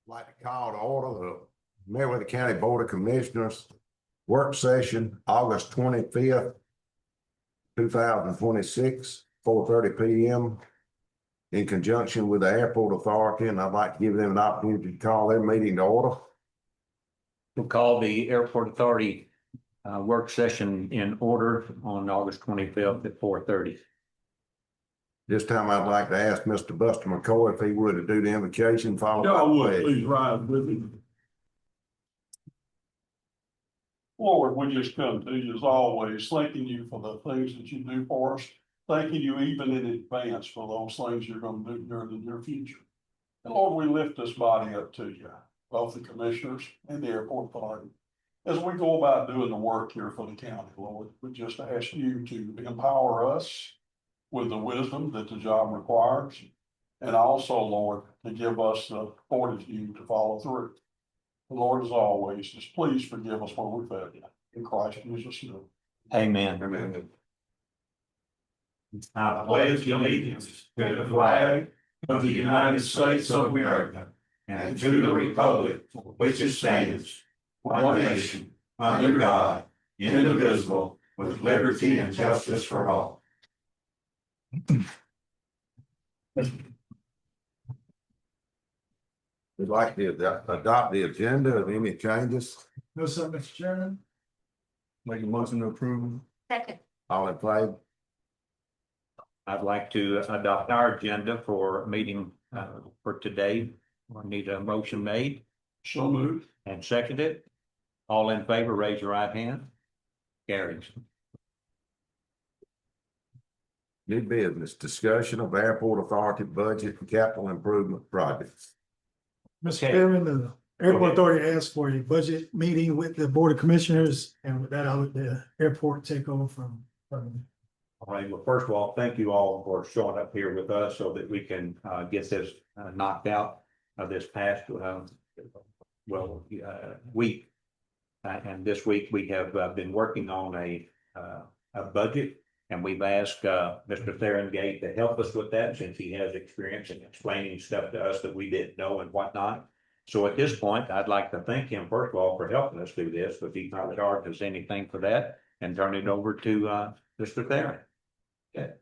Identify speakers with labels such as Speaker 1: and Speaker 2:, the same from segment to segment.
Speaker 1: Like to call to order the Meriwether County Board of Commissioners work session, August 25th, 2026, 4:30 p.m. in conjunction with the Airport Authority, and I'd like to give them an opportunity to call their meeting to order.
Speaker 2: We'll call the Airport Authority work session in order on August 25th at 4:30.
Speaker 1: This time I'd like to ask Mr. Buster McCoy if he would to do the invocation followed
Speaker 3: Yeah,
Speaker 1: by
Speaker 3: I
Speaker 1: the
Speaker 3: would.
Speaker 1: pledge.
Speaker 3: Please rise with me. Lord, we just come to you as always, thanking you for the things that you do for us. Thanking you even in advance for those things you're going to do during the near future. And Lord, we lift this body up to you, both the commissioners and the airport authority. As we go about doing the work here for the county, Lord, we just ask you to empower us with the wisdom that the job requires. And also, Lord, to give us the fortitude to follow through. Lord, as always, just please forgive us where we failed you. In Christ Jesus' name.
Speaker 2: Amen.
Speaker 1: Amen.
Speaker 4: I pledge allegiance to the flag of the United States of America and to the republic for which it stands, one nation, under God, indivisible, with liberty and justice for all.
Speaker 1: We'd like to adopt the agenda of any changes.
Speaker 5: No, sir, Mr. Chairman.
Speaker 4: Make a motion to approve.
Speaker 6: Second.
Speaker 1: All in favor?
Speaker 2: I'd like to adopt our agenda for meeting for today. I need a motion made
Speaker 3: So moved.
Speaker 2: and seconded. All in favor, raise your right hand. Carries.
Speaker 1: New business, discussion of airport authority budget and capital improvement projects.
Speaker 5: Mr.
Speaker 2: Okay.
Speaker 5: Chairman, the airport
Speaker 2: Okay.
Speaker 5: authority asked for a budget meeting with the board of commissioners, and with that, I'll let the airport take over from.
Speaker 2: All right, well, first of all, thank you all for showing up here with us so that we can get this knocked out of this past week. And this week we have been working on a budget, and we've asked Mr. Therengate to help us with that since he has experience in explaining stuff to us that we didn't know and whatnot. So at this point, I'd like to thank him first of all for helping us do this, but he's not charged us anything for that, and turn it over to Mr. Therengate. Okay.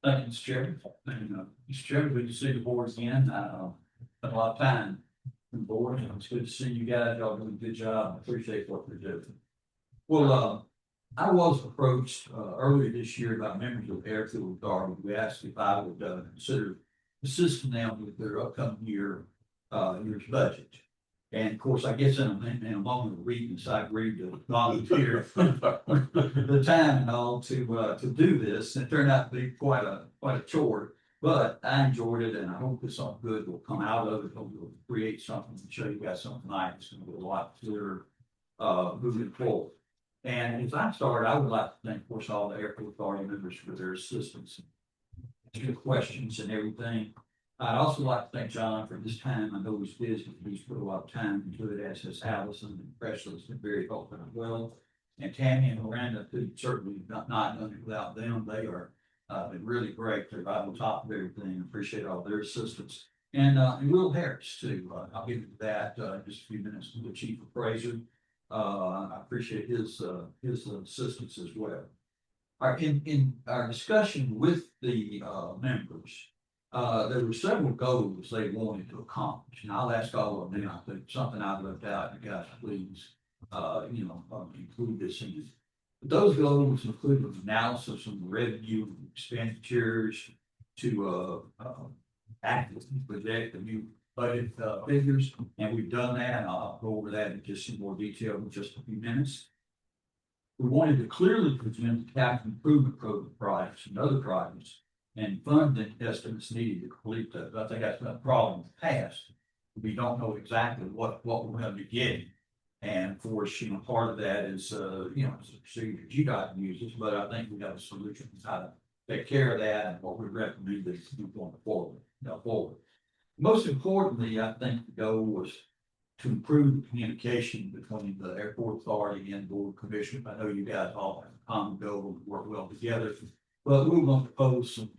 Speaker 7: Thank you, Mr. Chairman. And, Mr. Chairman, good to see the board again. Spent a lot of time on the board, and it's good to see you guys. Y'all doing a good job. I appreciate what you're doing. Well, I was approached earlier this year by members of the Airfield Authority. We asked if I would consider assisting them with their upcoming year's budget. And of course, I guess in a moment of weakness, I agreed to volunteer the time and all to do this. It turned out to be quite a chore, but I enjoyed it, and I hope that something good will come out of it. Hope we'll create something and show you guys something nice. It's going to be a lot clearer moving forward. And as I start, I would like to thank, of course, all the airport authority members for their assistance, and questions, and everything. I'd also like to thank John for his time. I know he's busy. He's put a lot of time into it, as has Allison and Presley has been very helpful as well. And Tammy and Miranda, who certainly not done it without them. They are been really great. They're right on top of everything. Appreciate all their assistance. And Will Harris too. I'll get into that in just a few minutes. The chief appraiser. I appreciate his assistance as well. In our discussion with the members, there were several goals they wanted to accomplish, and I'll ask all of them now. If there's something I've left out, you guys please, include this in it. But those goals include an analysis of the revenue and expenditures to actively project the new budget figures, and we've done that. And I'll go over that in just some more detail in just a few minutes. We wanted to clearly present the capital improvement program projects and other projects and funding estimates needed to complete that. I think that's been a problem in the past. We don't know exactly what we're going to be getting. And of course, part of that is, it's a procedure you guys use, but I think we got a solution to how to take care of that and what we recommend is going forward. Most importantly, I think the goal was to improve the communication between the airport authority and board of commissioners. I know you guys all have a common goal and work well together, but we're going to propose some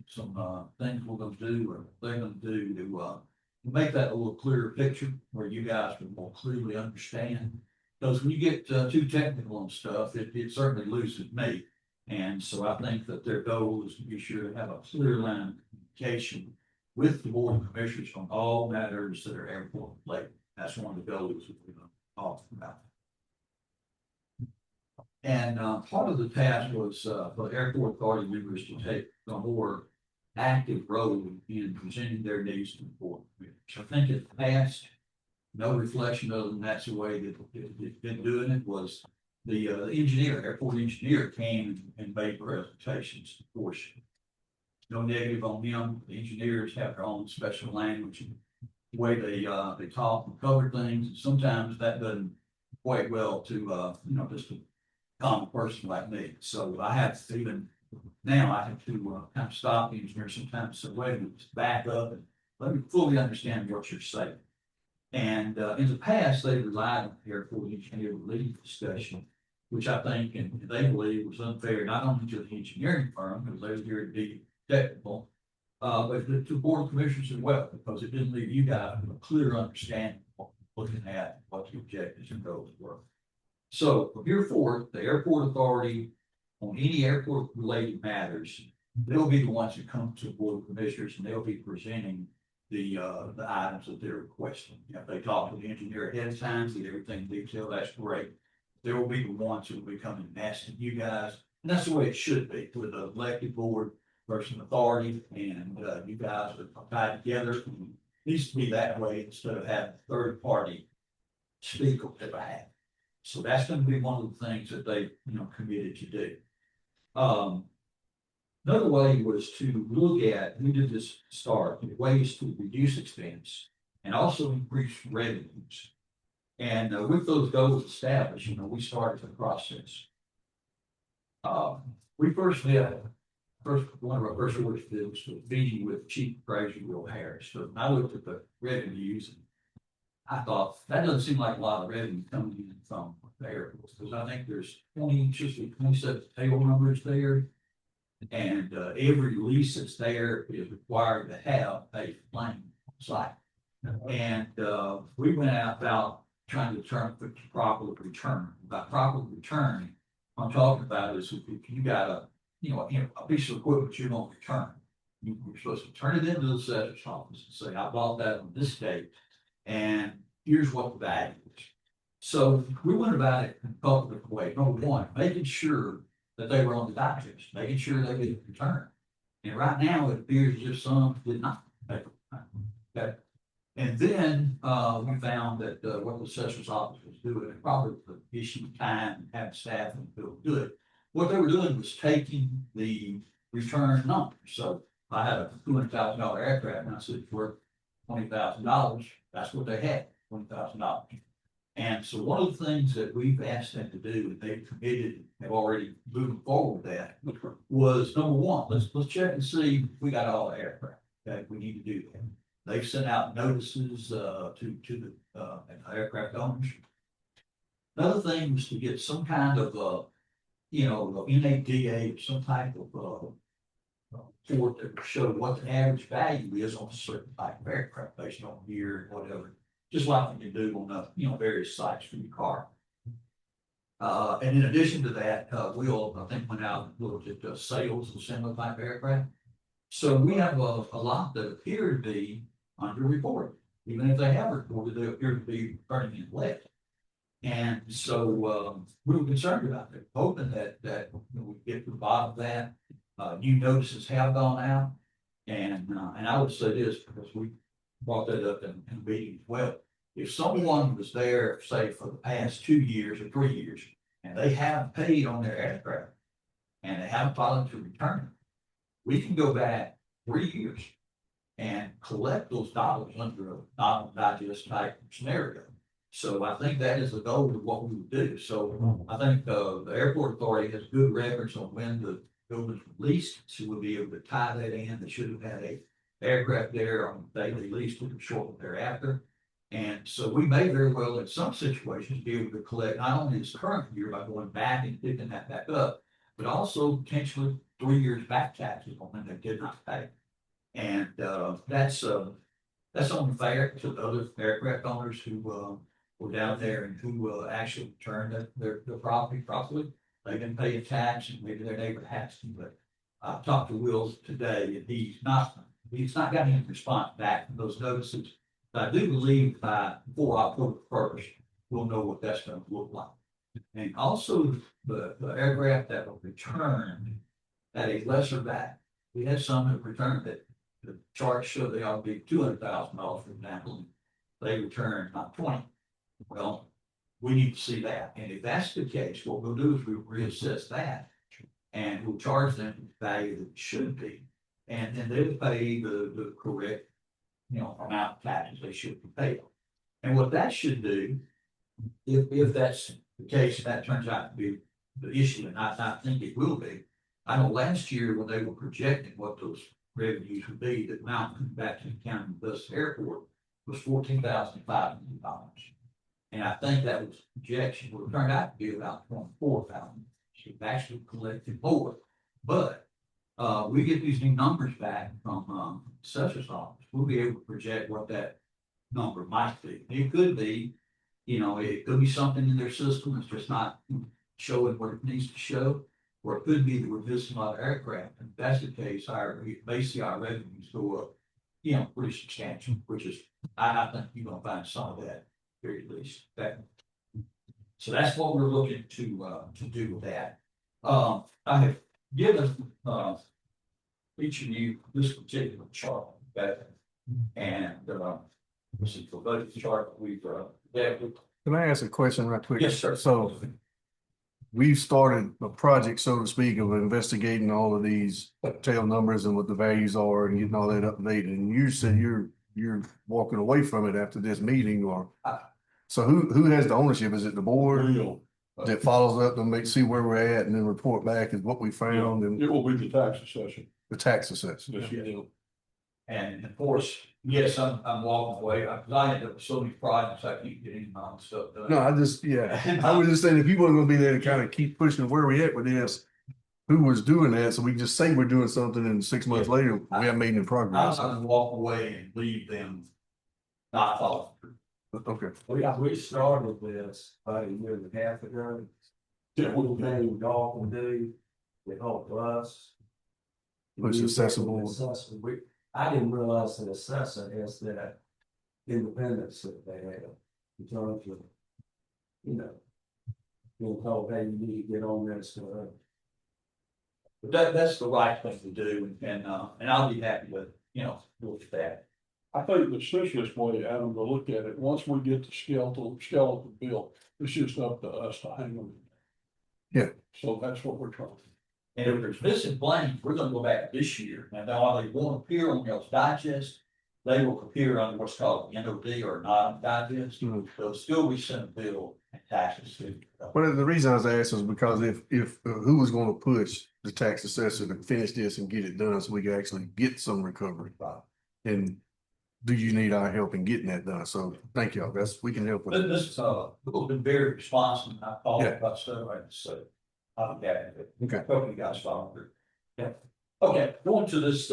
Speaker 7: things we're going to do or they're going to do to make that a little clearer picture where you guys can more clearly understand. Because when you get too technical and stuff, it certainly loses me. And so I think that their goal is to be sure to have a clear line of communication with the board of commissioners on all matters that are airport related. That's one of the goals that we're going to talk about. And part of the task was for the airport authority members to take a more active role in presenting their needs to the board. I think in the past, no reflection other than that's the way that it's been doing it was the airport engineer came and made presentations. Of course, no negative on them. The engineers have their own special language, the way they talk and cover things. And sometimes that doesn't quite well to just a common person like me. So I have to even now I have to kind of stop the engineer sometimes. So wait a minute, back up and let me fully understand what you're saying. And in the past, they relied on the airport engineer to lead the discussion, which I think and they believe was unfair, not only to the engineering firm, because they were here to be technical, but to the board of commissioners as well, because it didn't leave you guys with a clear understanding of what we're looking at, what the objectives and goals were. So from here forward, the airport authority on any airport related matters, they'll be the ones that come to the board of commissioners and they'll be presenting the items that they're requesting. If they talk to the engineer ahead of time, get everything detailed, that's great. They will be the ones who will be coming and asking you guys, and that's the way it should be with an elected board versus an authority, and you guys are tied together. It needs to be that way instead of having a third party speak on their behalf. So that's going to be one of the things that they committed to do. Another way was to look at, we did this start, ways to reduce expense and also increase revenues. And with those goals established, we started the process. We first met, one of our first orders did was a meeting with Chief Appraiser Will Harris. So I looked at the revenues and I thought that doesn't seem like a lot of revenue coming in from the airports, because I think there's 27 table numbers there. And every lease that's there is required to have a plane site. And we went out about trying to determine the proper return. By proper return, I'm talking about is if you got a piece of equipment you're going to return, you're supposed to turn it into the assessor's office and say, I bought that on this date, and here's what the value is. So we went about it in a couple of different ways. Number one, making sure that they were on the digest, making sure they get a return. And right now it appears as if some did not make a return. Okay. And then we found that what the assessor's office was doing, and probably the issue of time and having staff and feel good, what they were doing was taking the return number. So if I had a $200,000 aircraft and I said it's worth $20,000, that's what they had, $20,000. And so one of the things that we've asked them to do, and they've committed, have already moved forward with that, was number one, let's check and see if we got all the aircraft. Okay, we need to do that. They've sent out notices to the aircraft owners. Another thing was to get some kind of NADA, some type of report that would show what the average value is on a certain type of aircraft based on year and whatever. Just like you can do on various sites for your car. And in addition to that, we'll, I think, went out and looked at sales of similar type aircraft. So we have a lot that appear to be underreported. Even if they have reported, they appear to be burning in lead. And so we were concerned about that, hoping that we get to the bottom of that. New notices have gone out. And I would say this, because we brought that up in the meeting as well. If someone was there, say, for the past 2 years or 3 years, and they haven't paid on their aircraft, and they haven't filed to return it, we can go back 3 years and collect those dollars under a non-digest type scenario. So I think that is the goal of what we would do. So I think the airport authority has good records on when the buildings were leased, so we'll be able to tie that in. They should have had a aircraft there on the day they leased it, shortly thereafter. And so we may very well, in some situations, be able to collect not only this current year by going back and picking that back up, but also potentially 3 years back taxes on when they did not pay. And that's That's only fair to the other aircraft owners who, were down there and who, actually returned their property properly. They've been paying tax and maybe their neighbor has to, but I talked to Will today and he's not got any response back from those notices. But I do believe before October first, we'll know what that's gonna look like. And also the aircraft that were returned at a lesser value. We had some that returned that the charts show they ought to be $200,000, for example. They returned not 20. Well, we need to see that. And if that's the case, what we'll do is we'll reassess that. And we'll charge them the value that it should be. And then they'll pay the correct, amount of taxes they should be paid. And what that should do, if that's the case, that turns out to be the issue, and I think it will be. I know last year when they were projecting what those revenues would be, the amount coming back to the county bus airport was $14,500. And I think that was projection, would turn out to be about 24,000. We've actually collected more, but we get these new numbers back from assessor's office. We'll be able to project what that number might be. It could be, it could be something in their system that's just not showing what it needs to show, or it could be that we're missing a lot of aircraft. And if that's the case, we may see our revenues go up, pretty substantial, which is, I think you're gonna find some of that, very least. So that's what we're looking to do with that. I have given each of you this particular chart, okay? And this is the budget chart that we've
Speaker 6: Can I ask a question right quick?
Speaker 7: Yes, sir.
Speaker 6: So we've started a project, so to speak, of investigating all of these tail numbers and what the values are and getting all that updated. And you said you're walking away from it after this meeting, or so who has the ownership? Is it the board
Speaker 3: Real.
Speaker 6: that follows up and see where we're at and then report back is what we found and
Speaker 3: It will be the tax assessor.
Speaker 6: the tax assessment?
Speaker 3: Yes, you will.
Speaker 7: And of course, yes, I'm walking away, because I end up with so many projects, I keep getting my own stuff done.
Speaker 6: No, I was just saying, if people are gonna be there to kind of keep pushing where we at with this, who was doing that, so we can just say we're doing something and 6 months later, we haven't made any
Speaker 7: I'm
Speaker 6: progress.
Speaker 7: not gonna walk away and leave them not following through.
Speaker 6: Okay,
Speaker 8: We started this about a year and a half ago.
Speaker 3: Yeah, we will.
Speaker 8: Everything y'all can do to help us.
Speaker 6: Push accessible.
Speaker 8: I didn't realize that assessor has that independence that they have in terms of, being told, hey, you need to get on this.
Speaker 7: But that's the right thing to do, and I'll be happy to, look at that.
Speaker 3: I think the simplest way, Adam, to look at it, once we get the skeleton built, it's just up to us to hang them.
Speaker 6: Yeah.
Speaker 3: So that's what we're trying.
Speaker 7: And if there's missing planes, we're gonna go back this year. Now, while they won't appear on y'all's digest, they will appear under what's called NOD or non-digest.
Speaker 6: Mhm.
Speaker 7: They'll still be sent a bill and taxes to.
Speaker 6: well, the reason I was asking is because if who was gonna push the tax assessor to finish this and get it done so we could actually get some recovery? And do you need our help in getting that done? So thank y'all, we can help with it.
Speaker 7: This, we've been very responsive. I called
Speaker 6: Yeah.
Speaker 7: about stuff, and so I'll be happy to.
Speaker 6: Okay.
Speaker 7: Hope you guys follow through. Yeah. Okay, going to this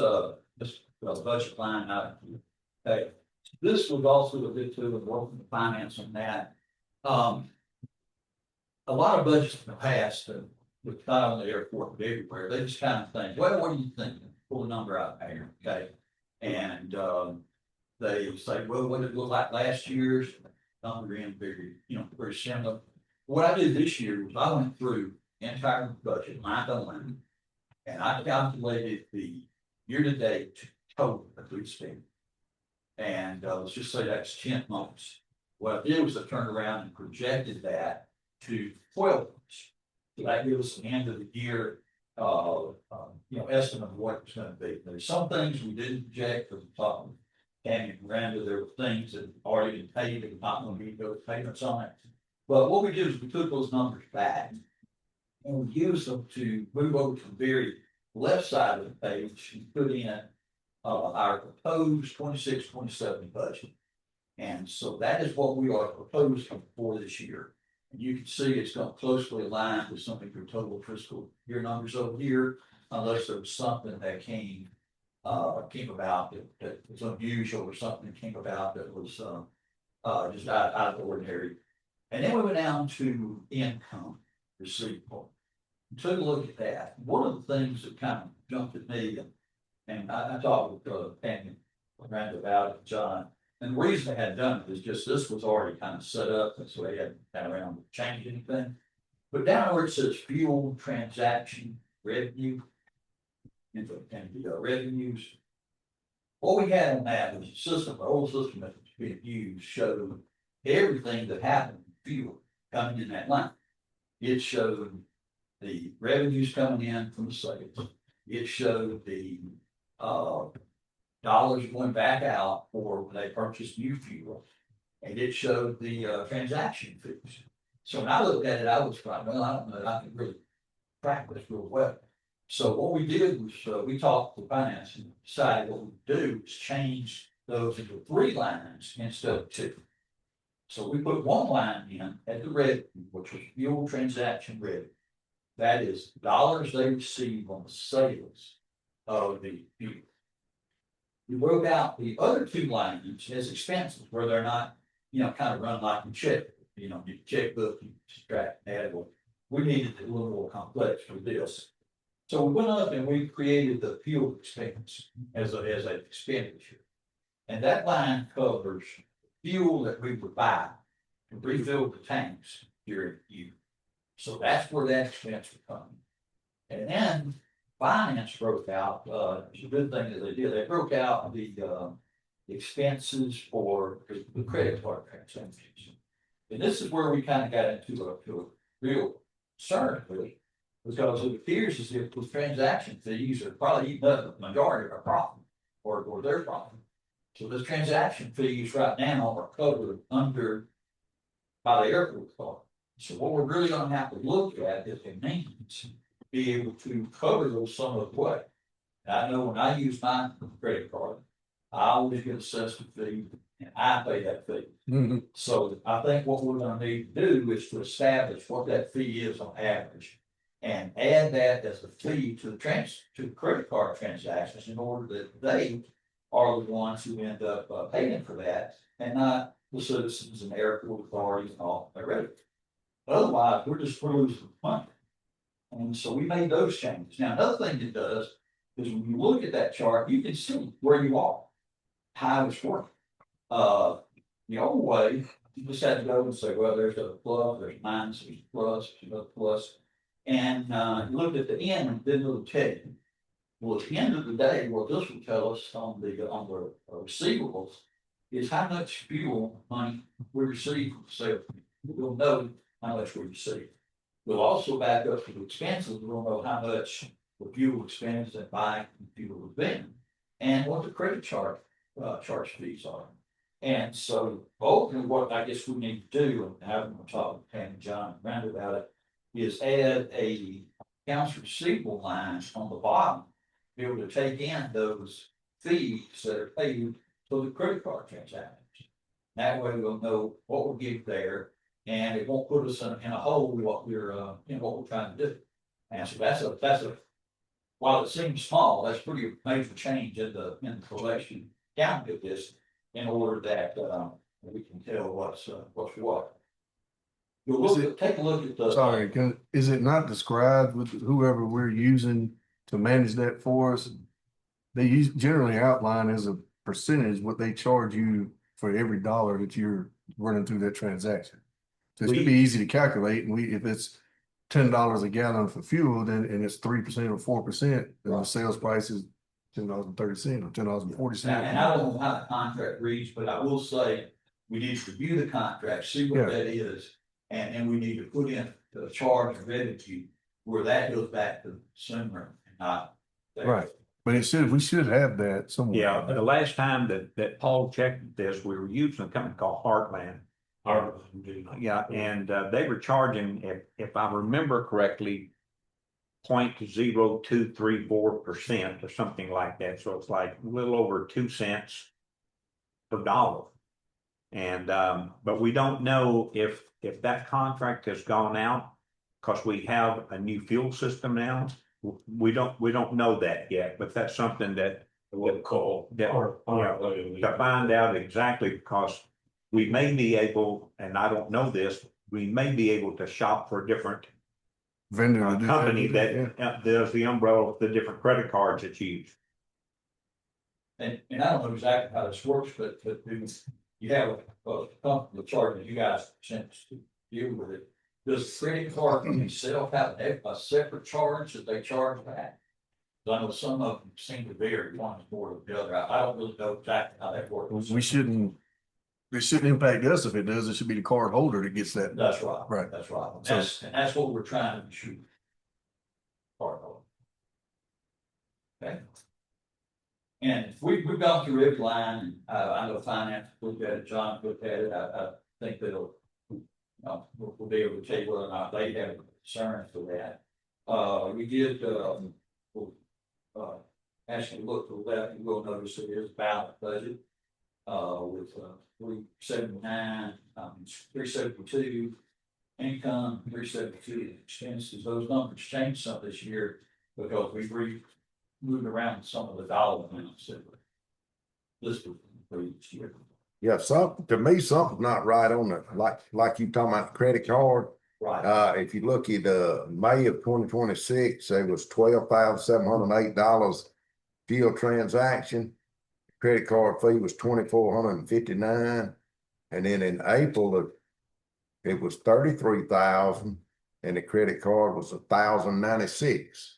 Speaker 7: budget line item. Okay, this was also a bit too, of working the finance on that. A lot of budgets in the past, with not only the airport, but everywhere, they just kind of think, well, what are you thinking? Pull a number out there, okay? And, they say, well, what did it look like last year's? Number in very, very similar. What I did this year was I went through the entire budget line by line, and I calculated the year-to-date total that we spent. And let's just say that's 10 months. What I did was I turned around and projected that to 12 months. So that gives us the end of the year, estimate of what it's gonna be. There's some things we didn't project because we thought, and Miranda, there were things that already been paid that were not gonna be those payments on it. But what we did is we took those numbers back and we used them to move over to the very left side of the page and put in our proposed 26-27 budget. And so that is what we are proposing for this year. And you can see it's going to closely align with some of your total fiscal year numbers over here, unless there was something that came came about that was unusual or something that came about that was, just out of the ordinary. And then we went down to income receivable. Took a look at that. One of the things that kind of jumped at me, and I talked with, Penny around about it, John. And the reason I had done it is just this was already kind of set up, and so I hadn't been around to change anything. But down where it says fuel transaction revenue, and the revenues. What we had on that was a system, the old system that was being used showed everything that happened in fuel coming in that line. It showed the revenues coming in from the sales. It showed the dollars going back out for when they purchased new fuel. And it showed the transaction fees. So when I looked at it, I was like, well, I don't know, I can really track this real well. So what we did was we talked to finance and decided what we do is change those into 3 lines instead of 2. So we put 1 line in at the revenue, which was fuel transaction revenue. That is dollars they receive on the sales of the fuel. We broke out the other 2 lines as expenses where they're not, kind of run like a check. Your checkbook, you subtract and add. Well, we needed it a little more complex for this. So we went up and we created the fuel expense as an expenditure. And that line covers fuel that we would buy to refill the tanks during the year. So that's where that expense would come. And then finance broke out, it's a good thing that they did. They broke out the expenses for the credit card transactions. And this is where we kind of got into a real concern, really, because it appears as if those transaction fees are probably eating up the majority of our profit or their profit. So those transaction fees right now are covered under by the airport authority. So what we're really going to have to look at is the maintenance, be able to cover those some of the way. I know when I use my credit card, I always get assessed a fee and I pay that fee.
Speaker 6: Mm-hmm.
Speaker 7: So I think what we're going to need to do is to establish what that fee is on average and add that as a fee to the credit card transactions in order that they are the ones who end up paying for that and not the citizens and airport authorities and all that revenue. Otherwise, we're losing money. And so we made those changes. Now, another thing it does is when you look at that chart, you can see where you are, how it's working. The old way, you just had to go and say, well, there's a plus, there's a minus, there's a plus, there's another plus. And you looked at the end and didn't really tell you. Well, at the end of the day, what this will tell us on the receivables is how much fuel money we receive from sales. We'll know how much we receive. We'll also back up to the expenses. We'll know how much the fuel expense and buying fuel has been, and what the credit charge fees are. And so, ultimately, what I guess we need to do, and I'm going to talk with Pam and John around about it, is add a accounts receivable line on the bottom, be able to take in those fees that are paid for the credit card transactions. That way, we'll know what we're getting there, and it won't put us in a hole what we're trying to do. And so that's a while it seems small, that's pretty major change in the collection count of this in order that we can tell what's what. Take a look at the.
Speaker 6: Sorry, is it not described with whoever we're using to manage that for us? They generally outline as a percentage what they charge you for every dollar that you're running through that transaction. So it should be easy to calculate, and if it's $10 a gallon for fuel, then and it's 3% or 4%, then the sales price is $10.30 or $10.40.
Speaker 7: And I don't know how the contract reads, but I will say we need to review the contract, see what that is, and we need to put in the charge of revenue where that goes back to the consumer and not there.
Speaker 6: Right. But we should have that somewhere.
Speaker 2: Yeah, the last time that Paul checked this, we were using a company called Heartland. Yeah, and they were charging, if I remember correctly, 0.0234% or something like that. So it's like a little over 2 cents per dollar. And but we don't know if that contract has gone out because we have a new fuel system now. We don't know that yet, but that's something that What call, to find out exactly, because we may be able, and I don't know this, we may be able to shop for a different
Speaker 6: Vendor to do
Speaker 2: company
Speaker 6: yeah.
Speaker 2: that does the umbrella of the different credit cards that's used.
Speaker 7: And I don't know exactly how this works, but you have a company charging you guys percent to deal with it. Does the credit card itself have a separate charge that they charge back? 'Cause I know some of them seem to vary, one is more than the other. I don't really know exactly how that works.
Speaker 6: We shouldn't, it shouldn't impact us if it does. It should be the card holder that gets that.
Speaker 7: That's right.
Speaker 6: Right.
Speaker 7: That's right.
Speaker 6: So-
Speaker 7: And that's what we're trying to shoot. Part of it. Okay. And we've gone through every line, and I know finance looked at it, John looked at it, I think that'll. We'll be able to tell you whether or not they have concerns for that. We did, actually look to the left, you will notice it is balanced budget. With 379, 372 income, 372 expenses. Those numbers changed some this year because we've moved around some of the dollar amounts that were listed for each year.
Speaker 1: Yeah, to me, something's not right on the, like you talking about the credit card.
Speaker 7: Right.
Speaker 1: If you look at, May of 2026, there was $12,708 fuel transaction. Credit card fee was $2,459, and then in April it was $33,000, and the credit card was $1,096.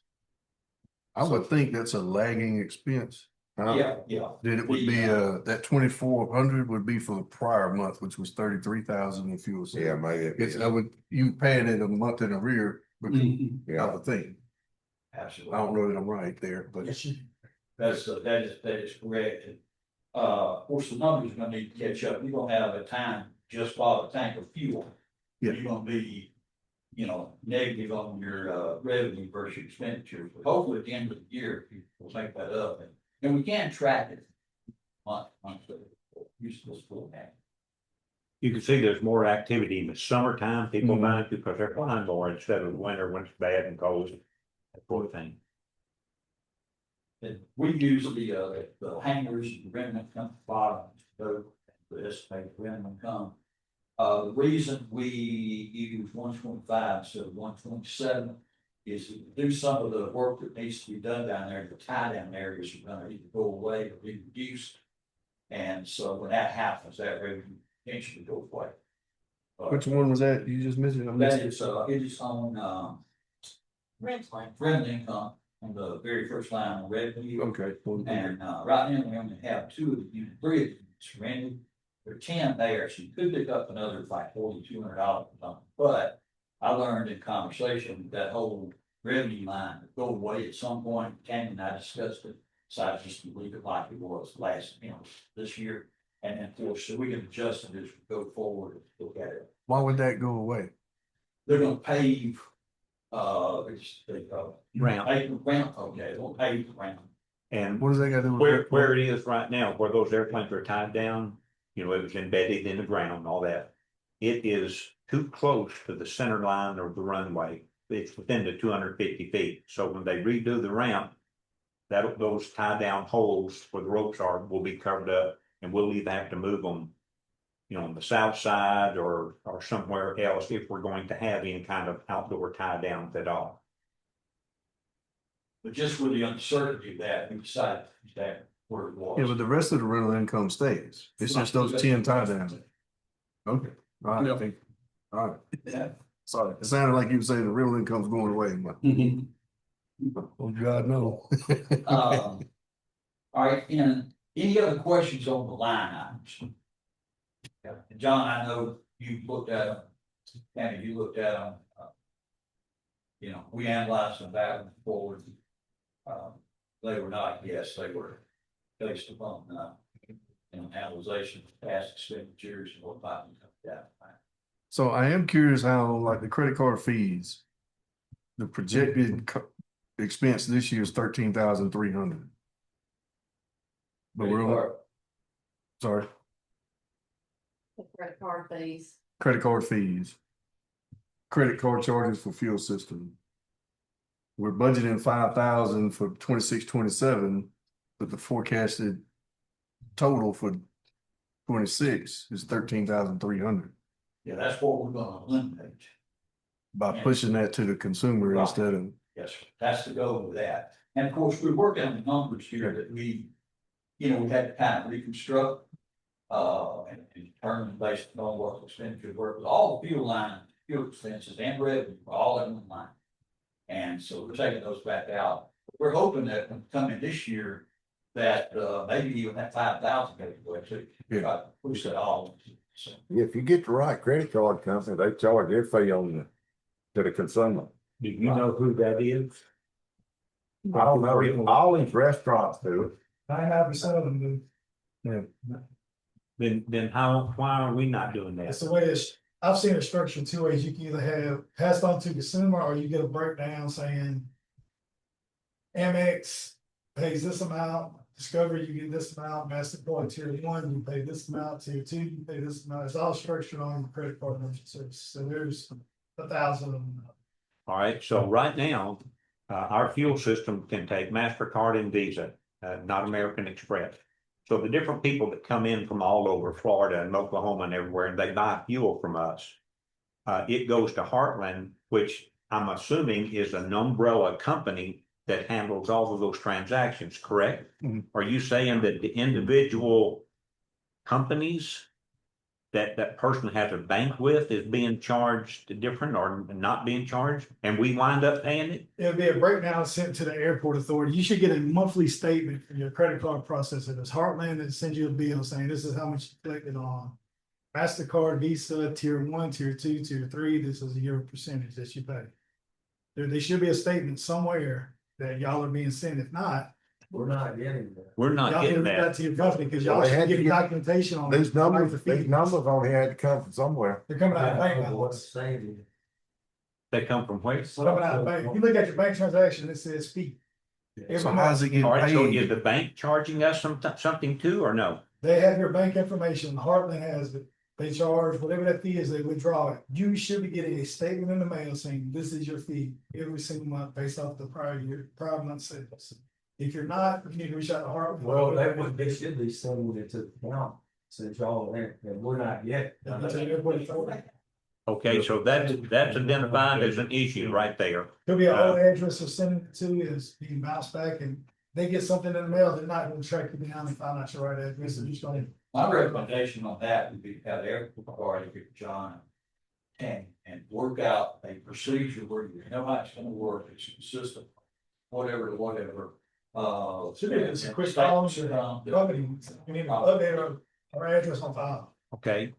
Speaker 6: I would think that's a lagging expense.
Speaker 7: Yeah.
Speaker 6: Then it would be, that 2,400 would be for the prior month, which was 33,000 in fuel.
Speaker 1: Yeah, maybe.
Speaker 6: You paying it a month in arrear, I would think.
Speaker 7: Absolutely.
Speaker 6: I don't know that I'm right there, but.
Speaker 7: That is correct. Of course, the numbers are gonna need to catch up. You're gonna have a time just bought a tank of fuel.
Speaker 6: Yeah.
Speaker 7: You're gonna be, negative on your revenue versus expenditures. But hopefully at the end of the year, we'll make that up. And we can track it month. Useful school that.
Speaker 2: You can see there's more activity in the summertime, people buying because they're flying more instead of winter when it's bad and cold, that sort of thing.
Speaker 7: And we use the hangers, the remnant come bottom, so this make remnant come. The reason we use 125 instead of 127 is to do some of the work that needs to be done down there. The tie down areas are gonna either go away or be reduced. And so when that happens, that revenue eventually goes away.
Speaker 6: Which one was that you just mentioned?
Speaker 7: That is, it is on, rent income on the very first line on revenue.
Speaker 6: Okay.
Speaker 7: And right now, we only have 2 of the unit, 3 of the units rented. There are 10 there, so you could pick up another like $4,200 or something. But I learned in conversation that whole revenue line would go away at some point. Tammy and I discussed it, decided just to leave it like it was this year. And then, of course, so we can adjust it as we go forward, look at it.
Speaker 6: Why would that go away?
Speaker 7: They're gonna pave,
Speaker 2: Round.
Speaker 7: okay, they'll pave the round.
Speaker 2: And
Speaker 6: What does that got to do with?
Speaker 2: where it is right now, where those airplanes are tied down, it was embedded in the ground and all that. It is too close to the center line of the runway. It's within the 250 feet. So when they redo the ramp, those tie down holes where the ropes are will be covered up, and we'll either have to move them, on the south side or somewhere else if we're going to have any kind of outdoor tie downs at all.
Speaker 7: But just with the uncertainty of that, we decided that where it was.
Speaker 6: Yeah, but the rest of the rental income stays. It's just those 10 tie downs. Okay. All right.
Speaker 3: Yep.
Speaker 6: All right.
Speaker 7: Yeah.
Speaker 6: Sorry. It sounded like you were saying the rental income's going away. Oh, God, no.
Speaker 7: All right, and any other questions on the line items? Yeah, and John, I know you looked at them, Tammy, you looked at them. We analyzed them back and forward. They were not, yes, they were based upon, analyzation of past expenditures and what might be coming down.
Speaker 6: So I am curious how, like, the credit card fees, the projected expense this year is 13,300. But we're, sorry,
Speaker 9: The credit card fees.
Speaker 6: credit card fees. Credit card charges for fuel system. We're budgeting 5,000 for 26, 27. but the forecasted total for 26 is 13,300.
Speaker 7: Yeah, that's what we're gonna eliminate.
Speaker 6: By pushing that to the consumer
Speaker 7: Right.
Speaker 6: instead of,
Speaker 7: Yes, sir. That's the goal with that. And of course, we're working on the numbers here that we had to kind of reconstruct. And determine based on what expenditure were, with all the fuel expenses and revenue, were all in one line. And so we're taking those back out. We're hoping that when coming this year, that maybe even that 5,000 goes away too.
Speaker 6: Yeah.
Speaker 7: Try to push that all. So,
Speaker 1: If you get the right credit card company, they charge their fee on to the consumer.
Speaker 2: Do you know who that is?
Speaker 1: I don't know, all these restaurants do it.
Speaker 5: 99% of them do.
Speaker 2: Then why are we not doing
Speaker 5: It's
Speaker 2: that?
Speaker 5: the way I've seen it structured two ways. You can either have passed on to consumer or you get a breakdown saying Amex pays this amount, Discovery, you get this amount, MasterCard tier 1, you pay this amount, tier 2, you pay this amount. It's all structured on credit card merchant service. So there's 1,000 of them.
Speaker 2: All right, so right now, our fuel system can take MasterCard and Visa, not American Express. So the different people that come in from all over Florida and Oklahoma and everywhere, and they buy fuel from us, it goes to Heartland, which I'm assuming is an umbrella company that handles all of those transactions, correct?
Speaker 6: Mhm.
Speaker 2: Are you saying that the individual companies that person has a bank with is being charged different or not being charged, and we wind up paying it?
Speaker 5: It'll be a breakdown sent to the airport authority. You should get a monthly statement from your credit card processor. There's Heartland that sends you a bill saying this is how much you collected on MasterCard, Visa, tier 1, tier 2, tier 3. This is your percentage that you pay. There should be a statement somewhere that y'all are being sent. If not,
Speaker 8: We're not getting that.
Speaker 2: We're not
Speaker 5: y'all
Speaker 2: getting
Speaker 5: can reach
Speaker 2: that.
Speaker 5: out to your company because
Speaker 1: Well,
Speaker 5: y'all
Speaker 1: they
Speaker 5: should
Speaker 1: had to
Speaker 5: give
Speaker 1: get-
Speaker 5: documentation on
Speaker 1: These numbers,
Speaker 5: like the
Speaker 1: these
Speaker 5: fees.
Speaker 1: numbers on here had to come from somewhere.
Speaker 5: They're coming out of bank
Speaker 8: What's
Speaker 5: balance.
Speaker 8: saying?
Speaker 2: They come from where?
Speaker 5: Coming out of bank. If you look at your bank transaction, it says fee. Every
Speaker 6: so
Speaker 5: month.
Speaker 6: how's it getting
Speaker 2: All right, so is
Speaker 6: paid?
Speaker 2: the bank charging us something too, or no?
Speaker 5: They have your bank information. Heartland has it. They charge whatever that fee is, they withdraw it. You should be getting a statement in the mail saying this is your fee every single month based off the prior month's sales. If you're not, you need to reach out to Heartland.
Speaker 8: Well, they should be sending it to the town, since y'all ain't, and we're not yet.
Speaker 2: Okay, so that's identified as an issue right there.
Speaker 5: Could be an old address or sending it to is being bounced back and they get something in the mail, they're not gonna track you down and find out your right address, they're just gonna.
Speaker 7: my recommendation on that would be to have the airport authority get John and work out a procedure where you know how it's gonna work, it's consistent, whatever.
Speaker 5: Should be just a quick call, should, company, you need to update our address on file.
Speaker 2: Okay,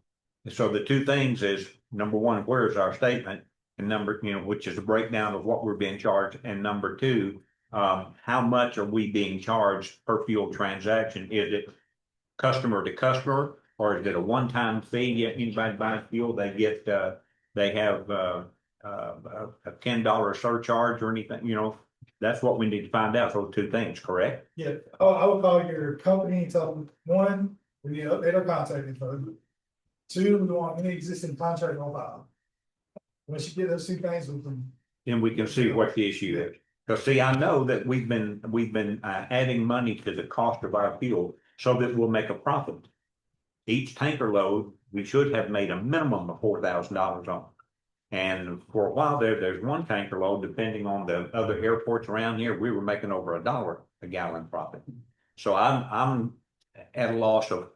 Speaker 2: so the two things is, number one, where's our statement? And number, which is a breakdown of what we're being charged, and number two, how much are we being charged per fuel transaction? Is it customer to customer, or is it a one-time fee? Anybody buys fuel, they get, they have, a $10 surcharge or anything, that's what we need to find out, those two things, correct?
Speaker 5: Yeah, I would call your company and tell them, one, we need to update our contact info. Two, we want any existing contract on file. Once you get those two things with them.
Speaker 2: Then we can see what the issue is. Because see, I know that we've been adding money to the cost of our fuel so that we'll make a profit. Each tanker load, we should have made a minimum of $4,000 on. And for a while there's one tanker load, depending on the other airports around here, we were making over $1 a gallon profit. So I'm at a loss of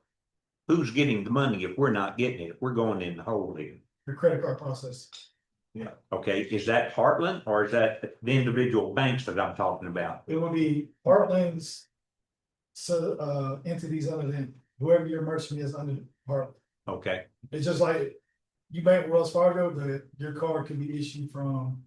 Speaker 2: who's getting the money if we're not getting it, if we're going in the hole here.
Speaker 5: Your credit card process.
Speaker 2: Yeah. Okay, is that Heartland or is that the individual banks that I'm talking about?
Speaker 5: It would be Heartland's. So, entities other than whoever your merchant is under Heartland.
Speaker 2: Okay,
Speaker 5: It's just like you bank with Wells Fargo, but your card can be issued from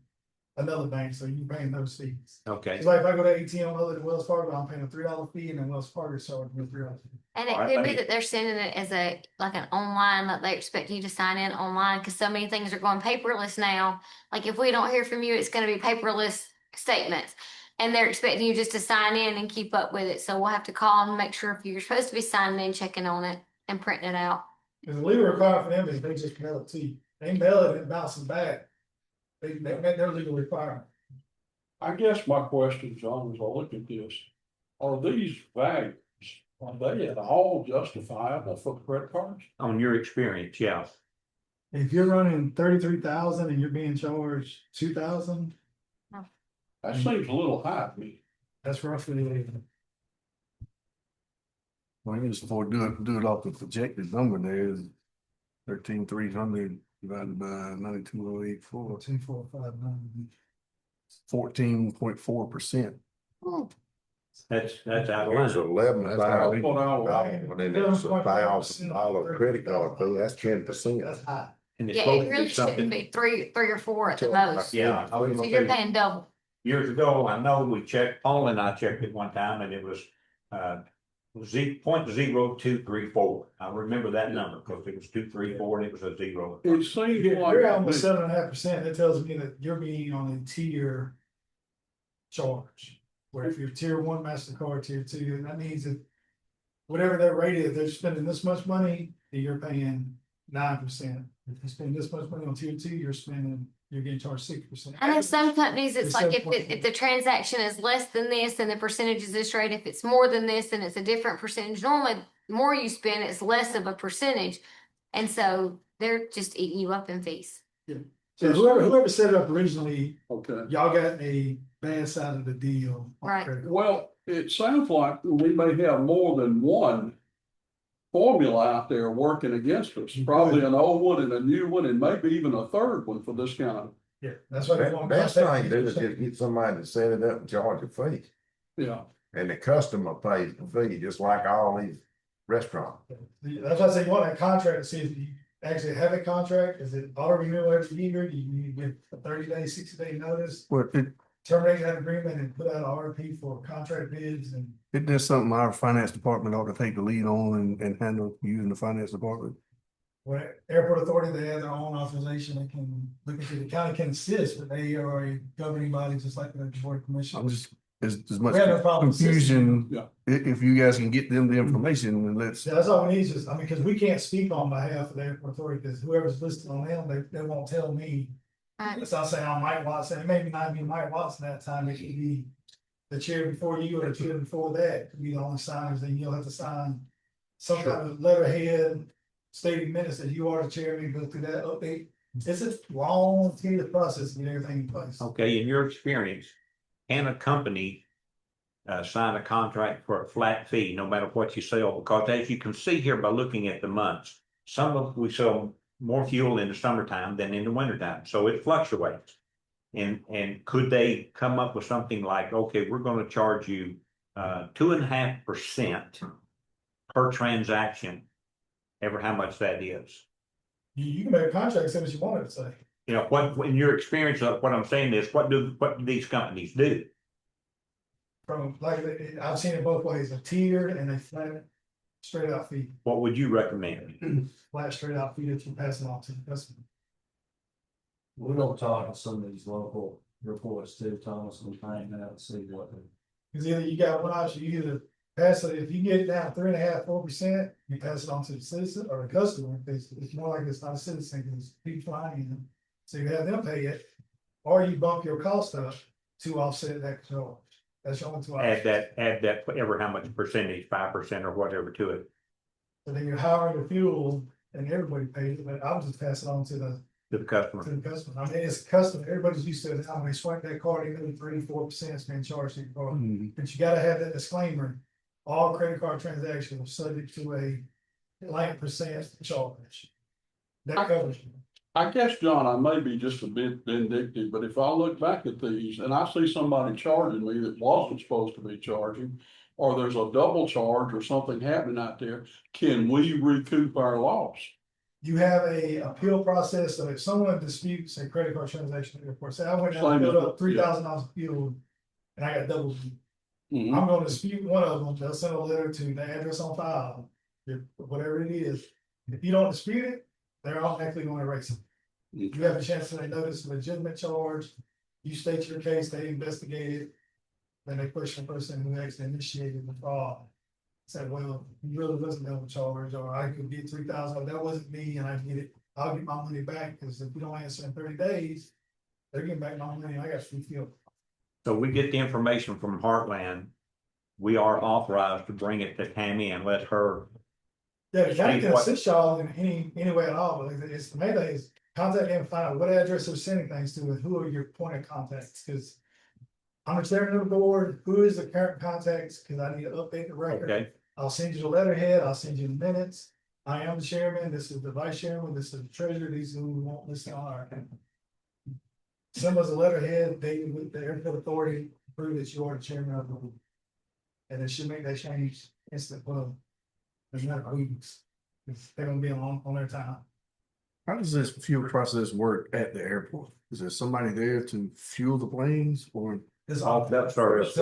Speaker 5: another bank, so you paying those fees.
Speaker 2: okay.
Speaker 5: It's like if I go to ATM other than Wells Fargo, I'm paying a $3 fee and then Wells Fargo charging me $3.
Speaker 9: And it
Speaker 2: Alright,
Speaker 9: could be
Speaker 2: thank you.
Speaker 9: that they're sending it as like an online, like they expect you to sign in online, because so many things are going paperless now. Like if we don't hear from you, it's gonna be paperless statements. And they're expecting you just to sign in and keep up with it. So we'll have to call and make sure if you're supposed to be signing in, checking on it and printing it out.
Speaker 5: Because the legal requirement for them is they just mail it to you. They mail it and bounce it back. They make their legal requirement.
Speaker 3: I guess my question, John, as I look at this, Are these values, are they at all justifiable for credit cards?
Speaker 2: On your experience, yeah.
Speaker 5: If you're running 33,000 and you're being charged 2,000,
Speaker 3: That seems a little high to me.
Speaker 5: that's roughly.
Speaker 6: Well, you just for do it off the projected number there is 13,300 divided by 92,084,
Speaker 5: 2,459.
Speaker 6: 14.4%.
Speaker 2: That's out of
Speaker 1: Here's
Speaker 2: line.
Speaker 1: 11,000
Speaker 3: That's what I was.
Speaker 1: and then it's $1,000 credit card fee, that's 10%.
Speaker 5: That's high.
Speaker 2: And it's
Speaker 9: Yeah,
Speaker 2: supposed
Speaker 9: it
Speaker 2: to
Speaker 9: really
Speaker 2: be
Speaker 9: shouldn't
Speaker 2: something.
Speaker 9: be three or four at the most.
Speaker 2: Yeah. I was
Speaker 9: So
Speaker 2: gonna
Speaker 9: you're
Speaker 2: say,
Speaker 9: paying double.
Speaker 2: years ago, I know we checked, Paul and I checked it one time and it was, .0234. I remember that number because it was 234 and it was a zero.
Speaker 3: It seems
Speaker 5: You're
Speaker 3: like.
Speaker 5: almost 7.5%. That tells me that you're being on a tier charge. Where if you're tier one MasterCard, tier two, that means that whatever their rate is, they're spending this much money, then you're paying 9%. If you spend this much money on tier two, you're getting charged 6%.
Speaker 9: I know some companies, it's
Speaker 5: It's
Speaker 9: like
Speaker 5: so-
Speaker 9: if the transaction is less than this, then the percentage is this rate. If it's more than this, then it's a different percentage. Normally, the more you spend, it's less of a percentage. And so they're just eating you up in fees.
Speaker 5: So whoever set it up originally,
Speaker 3: Okay,
Speaker 5: y'all got a bad side of the deal. on
Speaker 9: Right.
Speaker 5: credit card.
Speaker 3: well, it sounds like we may have more than one formula out there working against us. Probably an old one and a new one and maybe even a third one for this kind of,
Speaker 5: Yeah, that's why they want.
Speaker 1: Best thing to do is just get somebody to set it up and charge a fee.
Speaker 3: yeah.
Speaker 1: And the customer pays the fee, just like all these restaurants.
Speaker 5: That's why I say you want a contract to see if you actually have a contract. Is it auto renewal every year? Do you need to give a 30-day, 60-day notice?
Speaker 6: Well,
Speaker 5: Terminate that agreement and put out an RFP for contract bids and.
Speaker 6: there's something our finance department ought to take the lead on and handle using the finance department.
Speaker 5: Well, airport authority, they have their own authorization. They can look into the county can assist, but they are a governing body just like the board of
Speaker 6: I'm
Speaker 5: commission.
Speaker 6: just, as much
Speaker 5: We have no problem
Speaker 6: confusion,
Speaker 3: Yeah.
Speaker 6: if you guys can get them the information, and let's,
Speaker 5: Yeah, that's all we need is, because we can't speak on behalf of the airport authority, because whoever's listed on them, they won't tell me.
Speaker 9: Right.
Speaker 5: So I'm saying on Mike Watson, it may not be Mike Watson that time, it could be the chair before you or the chair before that, could be the only signers, then you'll have to sign some kind of letterhead stating minutes that you are the chairman, go through that update. It's a long, tedious process to get everything in place.
Speaker 2: Okay, in your experience, can a company sign a contract for a flat fee, no matter what you sell? Because as you can see here by looking at the months, we sell more fuel in the summertime than in the wintertime, so it fluctuates. And could they come up with something like, okay, we're gonna charge you 2.5% per transaction, ever how much that is?
Speaker 5: You can make a contract, say what you want it to say.
Speaker 2: You know, what, in your experience, what I'm saying is, what do these companies do?
Speaker 5: From, like, I've seen it both ways, a tiered and a flat, straight out fee,
Speaker 2: What would you recommend?
Speaker 5: flat, straight out fee that you pass it on to the customer.
Speaker 8: We're gonna talk to some of these local reports too, Thomas, and find out, see what they.
Speaker 5: Cause either you got one option, you either pass it, if you get it down 3.5%, 4%, you pass it on to the citizen or the customer, it's more like it's not a citizen, cause people flying in. So you have them pay it, or you bump your cost up to offset that charge. That's your only two options.
Speaker 2: Add that, ever how much percentage, 5% or whatever to it.
Speaker 5: So then you're hiring the fuel and everybody pays it, but I'll just pass it on to the
Speaker 2: customer.
Speaker 5: customer. I mean, it's custom, everybody's used to it. Now, when they swipe that card, they know 3-4% is being charged to your card. But you gotta have that disclaimer, all credit card transactions are subject to a blank percent charge. That covers you.
Speaker 3: I guess, John, I may be just a bit vindictive, but if I look back at these and I see somebody charging me that wasn't supposed to be charging, or there's a double charge or something happening out there, can we recoup our loss?
Speaker 5: You have a appeal process, so if someone disputes a credit card transaction at the airport, say I went out
Speaker 3: Same
Speaker 5: and
Speaker 3: as
Speaker 5: filled up
Speaker 3: the- yeah.
Speaker 5: $3,000 of fuel and I got double.
Speaker 3: Mhm.
Speaker 5: I'm gonna dispute one of them, they'll send a letter to the address on file, whatever it is. If you don't dispute it, they're automatically gonna erase it. You have a chance to notice a legitimate charge, you state your case, they investigate it. Then they question the person who actually initiated the fraud. Said, well, you really wasn't double charged, or I could get 3,000, that wasn't me, and I get it, I'll get my money back, because if you don't answer in 30 days. They're getting back my money, I got free fuel.
Speaker 2: So we get the information from Heartland we are authorized to bring it to Tammy and let her.
Speaker 5: Yeah, the county
Speaker 2: See
Speaker 5: can
Speaker 2: what-
Speaker 5: assist y'all in any way at all, but it's the main thing is contact them, find out what address they're sending things to, and who are your point of contacts, cause. I'm the chairman of the board, who is the current contacts, cause I need to update the record.
Speaker 2: Okay,
Speaker 5: I'll send you the letterhead, I'll send you the minutes. I am the chairman, this is the vice chairman, this is the treasurer, these are who we want listed on our. Send us a letterhead, dated with the airport authority, prove that you are the chairman of the board. And it should make that change instant flow. There's not weeks, they're gonna be on their time.
Speaker 6: How does this fuel process work at the airport? Is there somebody there to fuel the planes or,
Speaker 5: This
Speaker 2: all that service,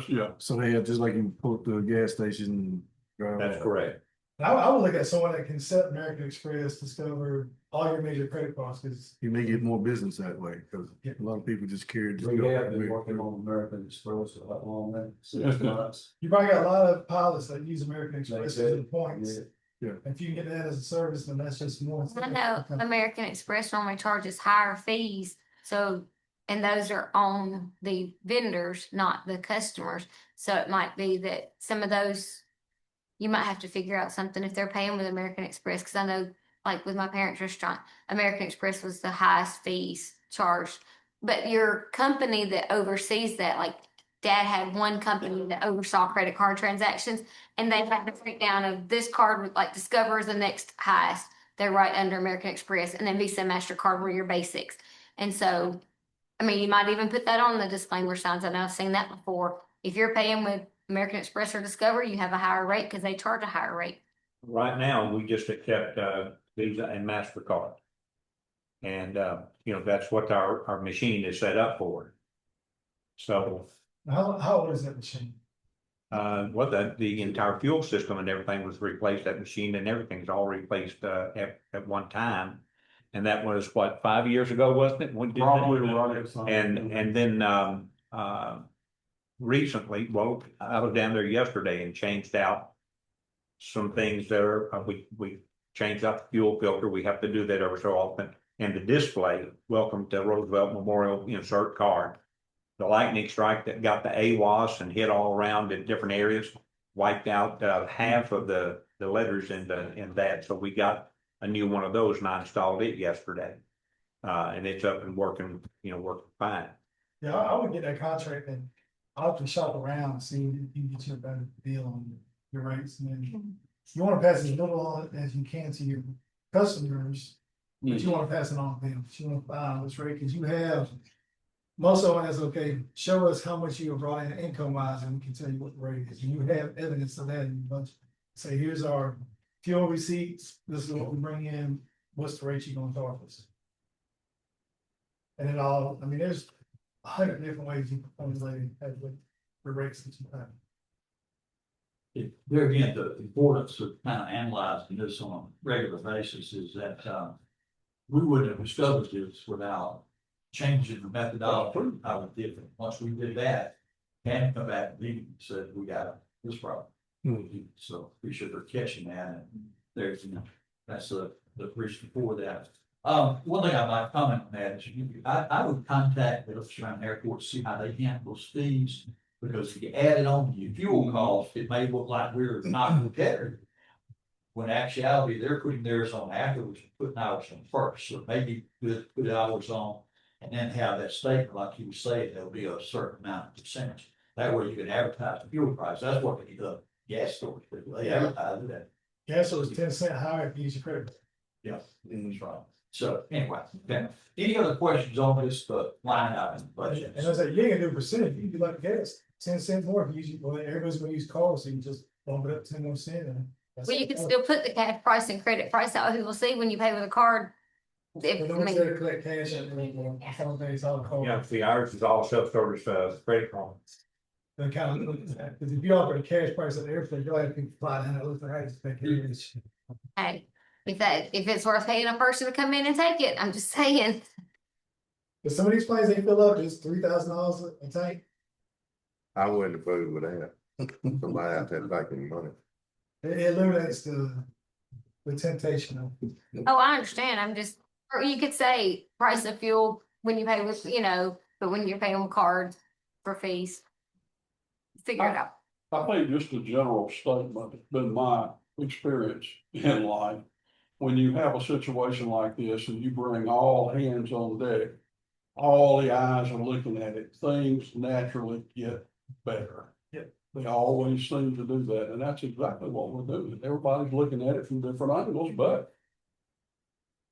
Speaker 3: Yeah.
Speaker 6: so they have, just like you pull up to a gas station and drive
Speaker 2: that's
Speaker 6: off?
Speaker 2: correct.
Speaker 5: I would look at someone that can set American Express, Discover, all your major credit cards, cause
Speaker 6: You may get more business that way, because
Speaker 5: Yeah.
Speaker 6: a lot of people just carry.
Speaker 8: We have been working on American Express for that long, now, 6 months.
Speaker 5: you probably got a lot of pilots that use American Express
Speaker 8: They
Speaker 5: to
Speaker 8: do.
Speaker 5: the points.
Speaker 6: Yeah.
Speaker 5: If you can get that as a service, then that's just more.
Speaker 9: I know American Express normally charges higher fees, so, and those are on the vendors, not the customers. So it might be that some of those, you might have to figure out something if they're paying with American Express, cause I know, like with my parents' restaurant, American Express was the highest fees charged. But your company that oversees that, like Dad had one company that oversaw credit card transactions, and they had the breakdown of this card with like Discover is the next highest. They're right under American Express, and then Visa and MasterCard were your basics. And so, I mean, you might even put that on the disclaimer signs. I know I've seen that before. If you're paying with American Express or Discover, you have a higher rate because they charge a higher rate.
Speaker 2: Right now, we just accept Visa and MasterCard. And that's what our machine is set up for. So
Speaker 5: How old is that machine?
Speaker 2: the entire fuel system and everything was replaced, that machine and everything's all replaced at one time. And that was what, 5 years ago, wasn't it? When did that?
Speaker 3: Probably right.
Speaker 2: And then recently, well, I was down there yesterday and changed out some things there. We changed out the fuel filter. We have to do that every so often. And the display, welcome to Roosevelt Memorial insert card. The lightning strike that got the AWAS and hit all around in different areas, wiped out half of the letters in that. So we got a new one of those and I installed it yesterday. And it's up and working, working fine.
Speaker 5: Yeah, I would get that contract and I'll have to shop around and see if you can get you a better deal on your rates. And then you want to pass as little on as you can to your customers, but you want to pass it on to them. You want to find this rate because you have. Most of them is okay, show us how much you have brought in income wise and we can tell you what the rate is. And you have evidence of that in your budget. Say, here's our fuel receipts, this is what we bring in, what's the rate you're gonna charge us? And there's 100 different ways you can formulate the rates that you have.
Speaker 7: There again, the importance of kind of analyzing this on a regular basis is that, we wouldn't have discovered this without changing the methodology, how we did it. Once we did that, and come back and said, we got this problem. So we should be catching that, and there's, that's the reason for that. One thing I might comment on that is I would contact the surrounding airport to see how they handle those fees. Because if you add it on to your fuel cost, it may look like we're not competitive. When actuality, they're putting theirs on afterwards, and putting ours on first, so maybe put ours on. And then have that statement, like you were saying, there'll be a certain amount of percentage. That way you can advertise the fuel price. That's what they do. Gas stores, they advertise that.
Speaker 5: Gas was 10 cents higher if you use your credit.
Speaker 7: Yeah, that's right. So anyway, okay. Any other questions on this line item budget?
Speaker 5: And I was like, you ain't gonna do a percentage, you can do like gas, 10 cents more if you use, well, everybody's gonna use cars, so you just bump it up 10 more cents.
Speaker 9: Well, you can still put the cash price and credit price out. People see when you pay with a card. If,
Speaker 5: But
Speaker 9: I
Speaker 5: don't
Speaker 9: mean,
Speaker 5: say collect cash at the all days, all the
Speaker 2: Yeah,
Speaker 5: cars.
Speaker 2: see, ours is all self-service credit card.
Speaker 5: They kind of look at that, because if you offer a cash price at the airport, you'll have people fly down and look for how to pay cash.
Speaker 9: hey, if it's worth paying a person to come in and take it, I'm just saying.
Speaker 5: But some of these planes, they fill up, it's $3,000 a tank.
Speaker 1: I wouldn't approve with that. Somebody out there taking money.
Speaker 5: It eliminates the temptation of.
Speaker 9: Oh, I understand. I'm just, or you could say price of fuel when you pay with, but when you're paying with cards for fees. Figure it out.
Speaker 3: I think just a general statement, it's been my experience in life. When you have a situation like this and you bring all hands on deck, all the eyes are looking at it, things naturally get better.
Speaker 5: Yep.
Speaker 3: They always seem to do that, and that's exactly what we're doing. Everybody's looking at it from different angles, but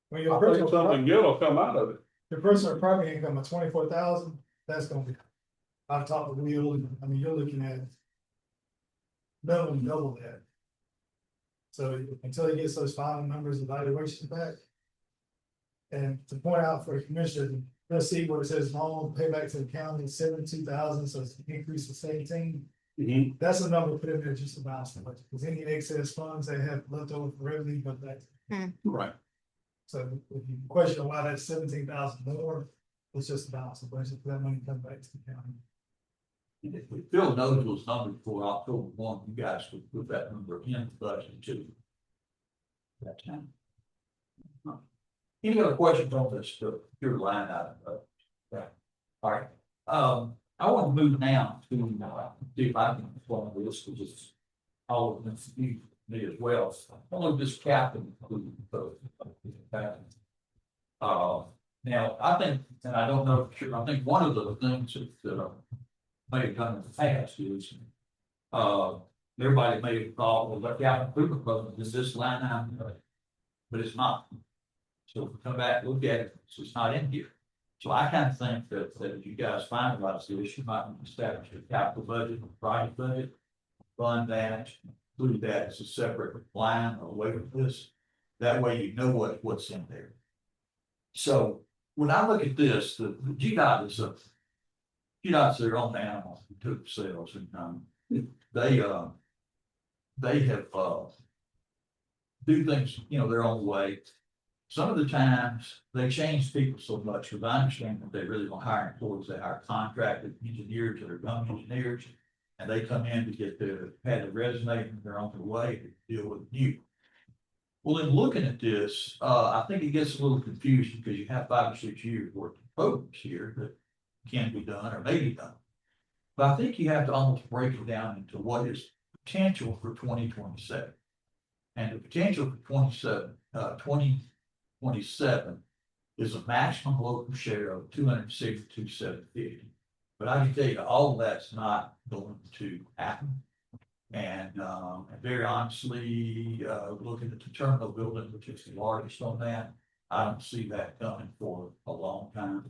Speaker 5: When
Speaker 3: I
Speaker 5: your
Speaker 3: think
Speaker 5: personal,
Speaker 3: something good will come out of it.
Speaker 5: your personal property income of 24,000, that's gonna be on top of the wheel. I mean, you're looking at minimum double that. So until he gets those final numbers, evaluation back. And to point out for the commissioner, let's see what it says, loan payback to the county, 72,000, so it's an increase of 17. That's a number put in there just to balance the budget, because any excess funds they have left over for revenue, but that.
Speaker 3: Right.
Speaker 5: So if you question why that's 17,000 more, it's just a balance the budget for that money come back to the county.
Speaker 7: If Phil knows those numbers before October 1, you guys would put that number in the budget too. That time. Any other questions on this, your line item? Right. All right, I want to move now to, see if I can follow this, because it's all of this me as well. I want to just captain. Now, I think, and I don't know for sure, I think one of the things that may have done in the past is, everybody may have thought, well, the capital improvement program is this line item, but it's not. So if we come back, look at it, so it's not in here. So I kind of think that if you guys finalize this, you might establish a capital budget, a project budget, fund that, include that as a separate line or away from this. That way you know what's in there. So when I look at this, the GDOT is GDOT's their own animal to themselves, and they have do things, their own way. Some of the times they change people so much, because I understand that they really don't hire employees, they hire contracted engineers that are young engineers, and they come in to get had a resume, and they're on their way to deal with you. Well, in looking at this, I think it gets a little confusing, because you have 5 or 6 years worth of programs here that can be done or may be done. But I think you have to almost break it down into what is potential for 2027. And the potential for 2027 is a maximum local share of 262,750. But I can tell you, all of that's not going to happen. And very honestly, looking at the terminal building, which is the largest on that, I don't see that coming for a long time.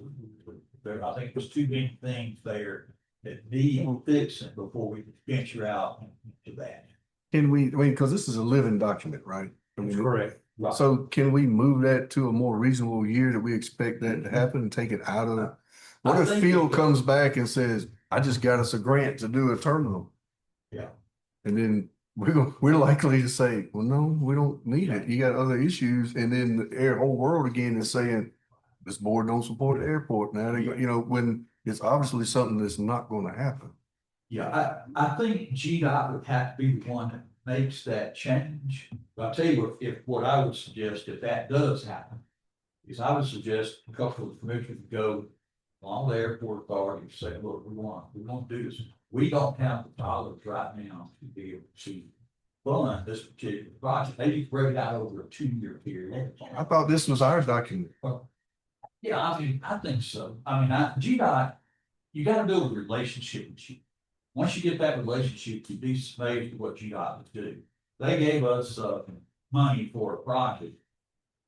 Speaker 7: I think there's too many things there that need fixing before we venture out into that.
Speaker 6: Can we, because this is a living document, right?
Speaker 2: Correct.
Speaker 6: So can we move that to a more reasonable year that we expect that to happen and take it out of? What if Phil comes back and says, I just got us a grant to do a terminal?
Speaker 7: Yeah.
Speaker 6: And then we're likely to say, well, no, we don't need it. You got other issues. And then the whole world again is saying, this board don't support the airport. Now they, when it's obviously something that's not going to happen.
Speaker 7: Yeah, I think GDOT would have to be the one that makes that change. But I'll tell you what I would suggest if that does happen, is I would suggest a couple of commissioners go along the airport authority and say, look, we want to do this. We don't have the dollars right now to be able to fund this particular project. Maybe break it out over a 2-year period.
Speaker 6: I thought this was our document.
Speaker 7: Yeah, I think so. GDOT, you got to build a relationship with you. Once you get that relationship, you'd be amazed at what GDOT would do. They gave us money for a project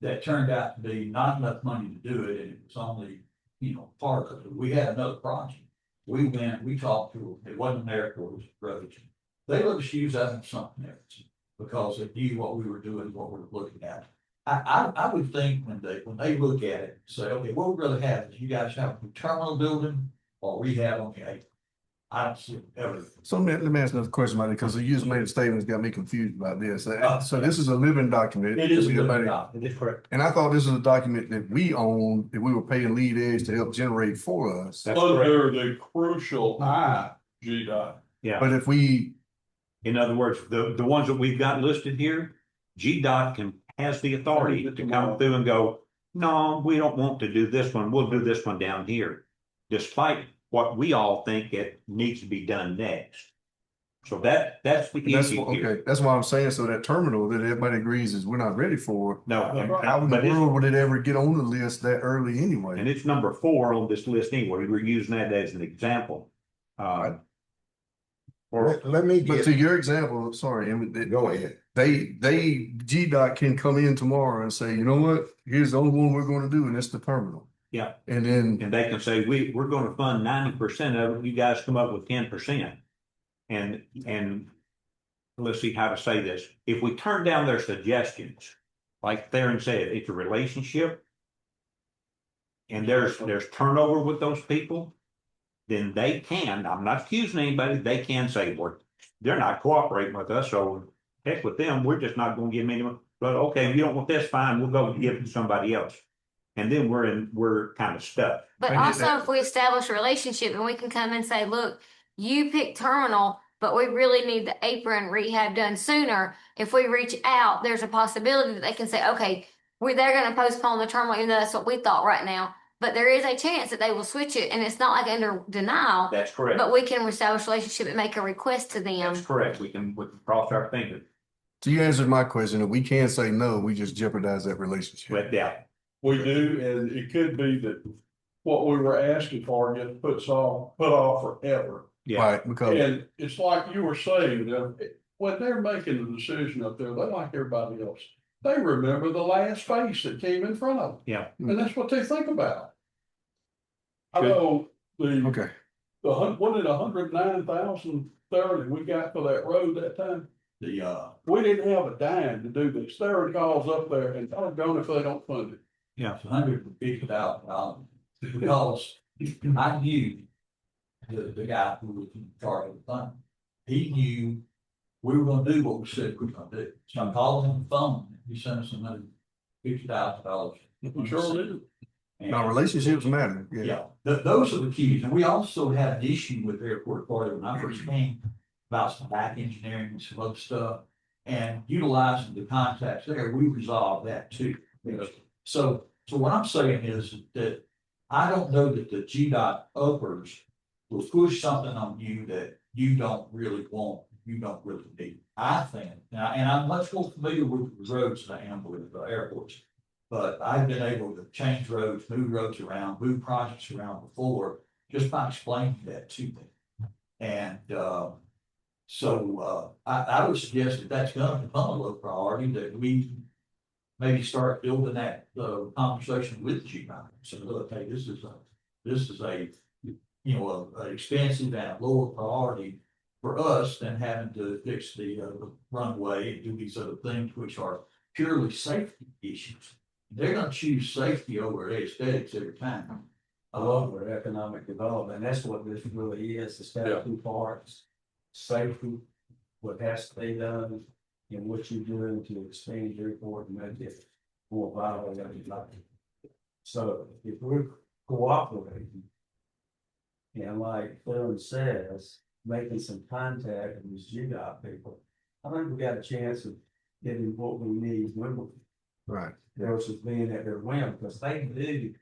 Speaker 7: that turned out to be not enough money to do it, and it was only, part of it. We had another project. We went, we talked to them. It wasn't an airport, it was a road. They let us use that on something else because they knew what we were doing, what we were looking at. I would think when they look at it, say, okay, what we'd rather have is you guys have a terminal building or rehab on the apron. I don't see everything.
Speaker 6: So let me ask another question about it, because you just made a statement that's got me confused about this. So this is a living document.
Speaker 7: It is a living document.
Speaker 2: It is correct.
Speaker 6: And I thought this was a document that we own, that we were paying Lead Edge to help generate for us.
Speaker 2: That's
Speaker 3: Under the crucial GDOT.
Speaker 2: Yeah.
Speaker 6: But if we,
Speaker 2: In other words, the ones that we've got listed here, GDOT has the authority to come through and go, no, we don't want to do this one. We'll do this one down here. Despite what we all think it needs to be done next. So that's the
Speaker 6: That's,
Speaker 2: issue here.
Speaker 6: okay, that's why I'm saying, so that terminal that everybody agrees is we're not ready for.
Speaker 2: No,
Speaker 6: How in the
Speaker 2: but it's,
Speaker 6: world would it ever get on the list that early
Speaker 2: and
Speaker 6: anyway?
Speaker 2: it's number 4 on this list anyway. We're using that as an example. Or
Speaker 1: Let me
Speaker 6: But
Speaker 1: get,
Speaker 6: to your example, sorry, Emmett,
Speaker 1: go ahead.
Speaker 6: GDOT can come in tomorrow and say, you know what, here's the only one we're gonna do, and it's the terminal.
Speaker 2: yeah,
Speaker 6: And then,
Speaker 2: and they can say, we're gonna fund 90% of it, you guys come up with 10%. And let's see how to say this. If we turn down their suggestions, like Theron said, it's a relationship. And there's turnover with those people, then they can, I'm not accusing anybody, they can say, well, they're not cooperating with us, so heck with them, we're just not gonna give them any. But okay, if you don't want this, fine, we'll go give it to somebody else. And then we're kind of stuck.
Speaker 9: But
Speaker 6: I get
Speaker 9: also,
Speaker 6: that.
Speaker 9: if we establish a relationship and we can come and say, look, you pick terminal, but we really need the apron rehab done sooner. If we reach out, there's a possibility that they can say, okay, they're gonna postpone the terminal, even though that's what we thought right now. But there is a chance that they will switch it, and it's not like under denial,
Speaker 2: That's correct.
Speaker 9: but we can establish a relationship and make a request to them.
Speaker 2: That's correct. We can cross our fingers.
Speaker 6: so you answered my question, if we can't say no, we just jeopardize that relationship.
Speaker 2: But yeah,
Speaker 3: We do, and it could be that what we were asking for gets put off forever.
Speaker 2: yeah,
Speaker 6: Right, because,
Speaker 3: And it's like you were saying, when they're making the decision up there, they like everybody else. They remember the last face that came in front of them.
Speaker 2: yeah.
Speaker 3: And that's what they think about. I
Speaker 2: Good.
Speaker 3: know
Speaker 6: okay,
Speaker 3: what did 109,030 we got for that road that time? We didn't have a dime to do this. There calls up there and doggone if they don't fund it.
Speaker 7: It's $150,000, because I knew the guy who was in charge of the fund. He knew we were gonna do what we said we were gonna do. So I called him on the phone, he sent us $150,000.
Speaker 3: We sure did.
Speaker 6: now relationships matter, yeah.
Speaker 7: Yeah, those are the keys, and we also had an issue with Airport Authority when I first came about some back engineering and some other stuff. And utilizing the contacts there, we resolved that too. So what I'm saying is that I don't know that the GDOT uppers will push something on you that you don't really want, you don't really need. I think, and I'm much more familiar with the roads than I am with the airports. But I've been able to change roads, move roads around, move projects around before, just by explaining that to them. And so I would suggest that that's gonna become a low priority, that we maybe start building that conversation with GDOT. So look, hey, this is a an expensive and a lower priority for us than having to fix the runway and do these other things, which are purely safety issues. They're gonna choose safety over aesthetics every time.
Speaker 8: Over economic development, that's what this really is, it's got two parts. Safety, what has to be done, and what you're doing to expand your report and make it more viable than you'd like. So if we're cooperating, and like Phil says, making some contact with these GDOT people, I think we got a chance of getting what we need when we
Speaker 6: Right.
Speaker 8: versus being at their whim, because they do.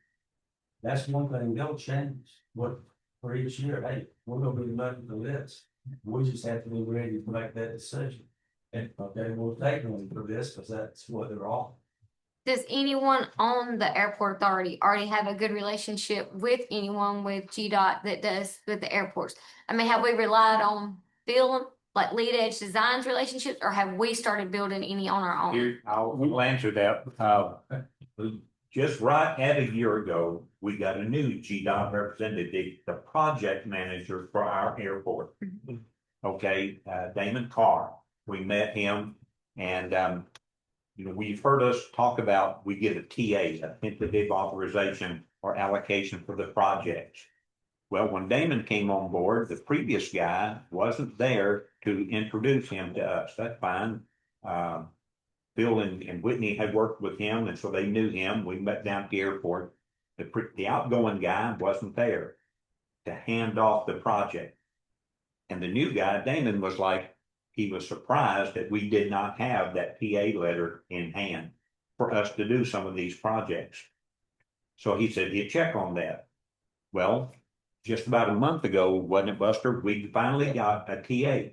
Speaker 8: That's one thing they'll change, what, for each year, hey, we're gonna be making the list. We just have to be ready to make that decision. And, okay, we'll take them for this, because that's what they're on.
Speaker 9: Does anyone on the airport authority already have a good relationship with anyone with GDOT that does with the airports? I mean, have we relied on Bill, like Lead Edge Designs relationships, or have we started building any on our own?
Speaker 2: Here, I'll answer that. Just right at a year ago, we got a new GDOT representative, the project manager for our airport. Okay, Damon Carr, we met him, and we've heard us talk about, we get a TA, a tentative authorization or allocation for the projects. Well, when Damon came on board, the previous guy wasn't there to introduce him to us. That's fine. Bill and Whitney had worked with him, and so they knew him. We met down at the airport. The outgoing guy wasn't there to hand off the project. And the new guy, Damon, was like, he was surprised that we did not have that PA letter in hand for us to do some of these projects. So he said he'd check on that. Well, just about a month ago, wasn't it, Buster? We finally got a TA.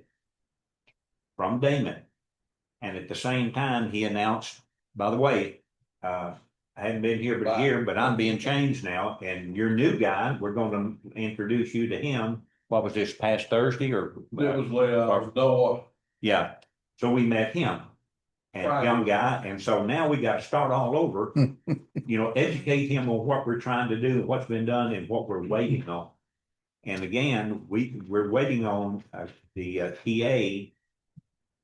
Speaker 2: from Damon. And at the same time, he announced, by the way, I hadn't been here but a year, but I'm being changed now, and your new guy, we're gonna introduce you to him. What was this, past Thursday or?
Speaker 3: It was Noah.
Speaker 2: Yeah, so we met him. And
Speaker 3: Right.
Speaker 2: young guy, and so now we gotta start all over, educate him on what we're trying to do, what's been done and what we're waiting on. And again, we're waiting on the TA,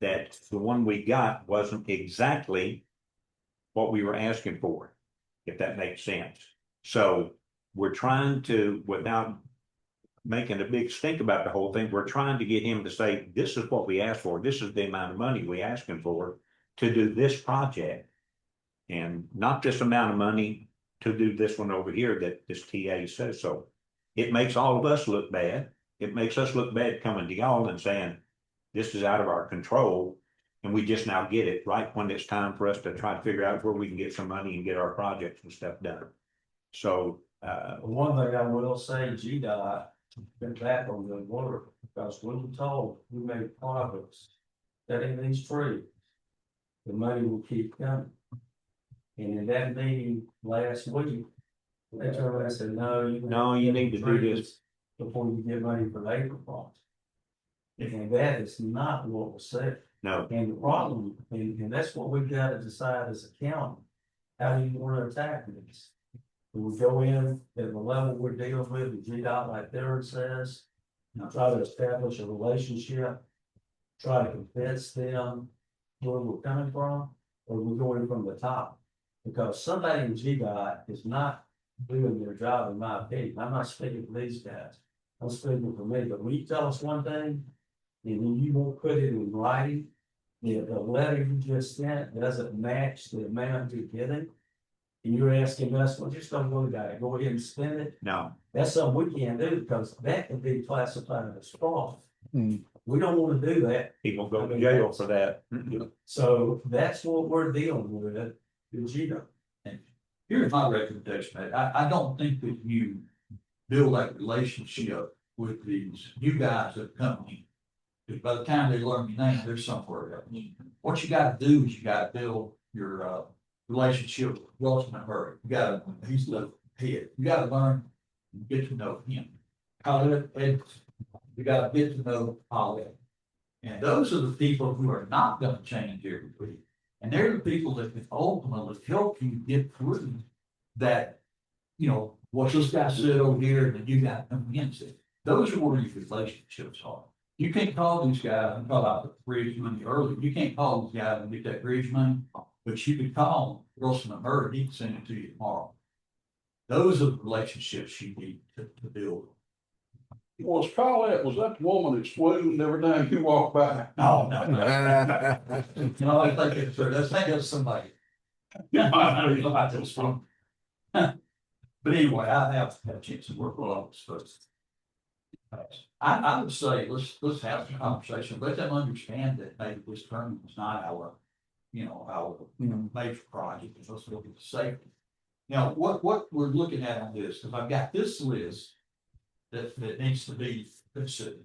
Speaker 2: that the one we got wasn't exactly what we were asking for, if that makes sense. So we're trying to, without making a big stink about the whole thing, we're trying to get him to say, this is what we asked for, this is the amount of money we asking for to do this project. And not this amount of money to do this one over here that this TA says so. It makes all of us look bad. It makes us look bad coming to y'all and saying, this is out of our control. And we just now get it right when it's time for us to try to figure out where we can get some money and get our projects and stuff done. So,
Speaker 8: One thing I will say, GDOT been back on the water, because we were told we made progress. That in these trees, the money will keep coming. And in that meeting last week, they turned around and said, no,
Speaker 2: you need to do this
Speaker 8: before you get money for the April project. And that is not what was said.
Speaker 2: no,
Speaker 8: And the problem, and that's what we've got to decide as a county. How do you want to attack this? Do we go in at the level we're dealing with, the GDOT, like Darren says, and try to establish a relationship, try to convince them where we're coming from, or we're going from the top? Because somebody in GDOT is not doing their job, in my opinion. I'm not speaking for these guys. I'm speaking for me. But when you tell us one thing, and then you won't put it in writing, the letter you just sent doesn't match the amount you're getting, and you're asking us, well, just don't worry about it, go ahead and spend it.
Speaker 2: no.
Speaker 8: That's something we can't do, because that can be classified as fraud.
Speaker 6: Hmm.
Speaker 8: We don't want to do that.
Speaker 2: People go to jail for that.
Speaker 8: So that's what we're dealing with, the GDOT.
Speaker 7: Here's my recommendation, Matt. I don't think that you build that relationship with these new guys that come in. Because by the time they learn your name, they're somewhere else. What you gotta do is you gotta build your relationship with Wilson and Murray. He's the head. You gotta learn and get to know him. You gotta get to know Holly. And those are the people who are not gonna change every week. And they're the people that can ultimately help you get through that, what this guy said over here, and then you got to come against it. Those are where your relationships are. You can't call these guys and call out the bridge money early. You can't call these guys and get that bridge money, but you could call Wilson and Murray, he can send it to you tomorrow. Those are the relationships you need to build.
Speaker 3: Was Colette, was that the woman that swooned every time you walk by?
Speaker 7: No. I think it's somebody. But anyway, I have had a chance to work with all this folks. I would say, let's have a conversation, let them understand that maybe this tournament is not our major project, and let's look at the safety. Now, what we're looking at on this, because I've got this list that needs to be considered.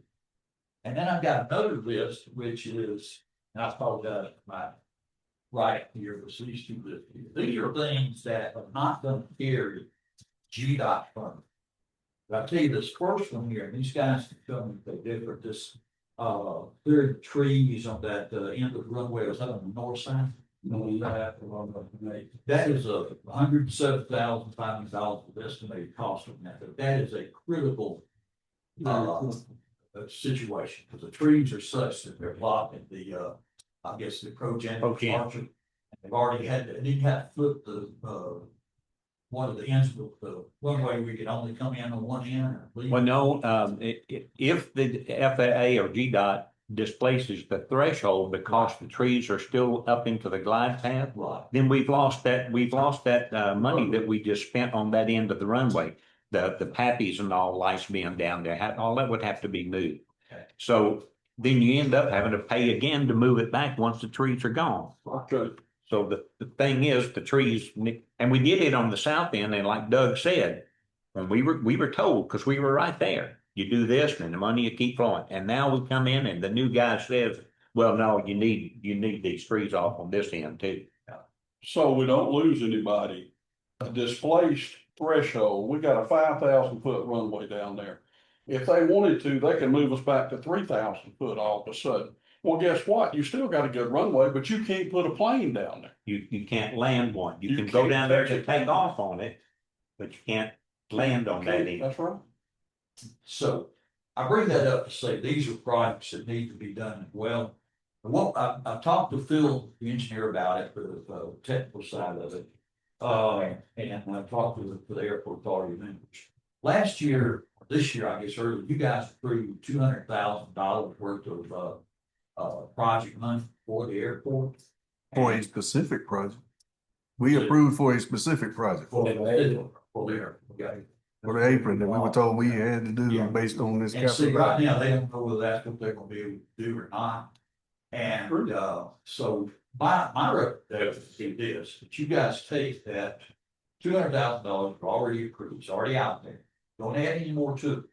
Speaker 7: And then I've got another list, which is, and I apologize for my right here, was these two lists here. These are things that are not going to carry GDOT funding. But I'll tell you this first one here, and these guys can tell me if they're different. This cleared trees on that end of the runway, is that on the north side? That is $107,500 estimated cost of that. That is a critical situation, because the trees are such that they're blocking the I guess the approach departure. They've already had to, and you have to flip the one of the ends of the runway where you can only come in on one end or leave.
Speaker 2: Well, no, if the FAA or GDOT displaces the threshold because the trees are still up into the glide path,
Speaker 7: Right.
Speaker 2: then we've lost that money that we just spent on that end of the runway. The pappies and all lights being down there, all that would have to be moved.
Speaker 7: Okay.
Speaker 2: So then you end up having to pay again to move it back once the trees are gone.
Speaker 3: Okay.
Speaker 2: So the thing is, the trees, and we did it on the south end, and like Doug said, when we were told, because we were right there, you do this and the money will keep flowing. And now we come in and the new guy says, Well, no, you need these trees off on this end too.
Speaker 3: So we don't lose anybody. A displaced threshold, we got a 5,000 foot runway down there. If they wanted to, they can move us back to 3,000 foot all of a sudden. Well, guess what? You still got a good runway, but you can't put a plane down there.
Speaker 2: You can't land one. You
Speaker 3: You
Speaker 2: can go
Speaker 3: can't
Speaker 2: down there
Speaker 3: touch
Speaker 2: to
Speaker 3: it.
Speaker 2: take off on it, but you can't land on that end.
Speaker 3: That's right.
Speaker 7: So I bring that up to say these are projects that need to be done as well. And what I talked to Phil, the engineer, about it for the technical side of it. And I talked to the airport authority members. Last year, this year, I guess earlier, you guys approved $200,000 worth of project money for the airport.
Speaker 6: For a specific project. We approved for a specific project.
Speaker 7: For the airport, okay.
Speaker 6: For the apron that we were told we had to do
Speaker 7: Yeah.
Speaker 6: based on this.
Speaker 7: And see,
Speaker 6: capital.
Speaker 7: right now, they don't know whether that's what they're gonna be able to do or not. And, so my recommendation is this, that you guys take that $200,000 already approved, it's already out there. Don't add any more to it.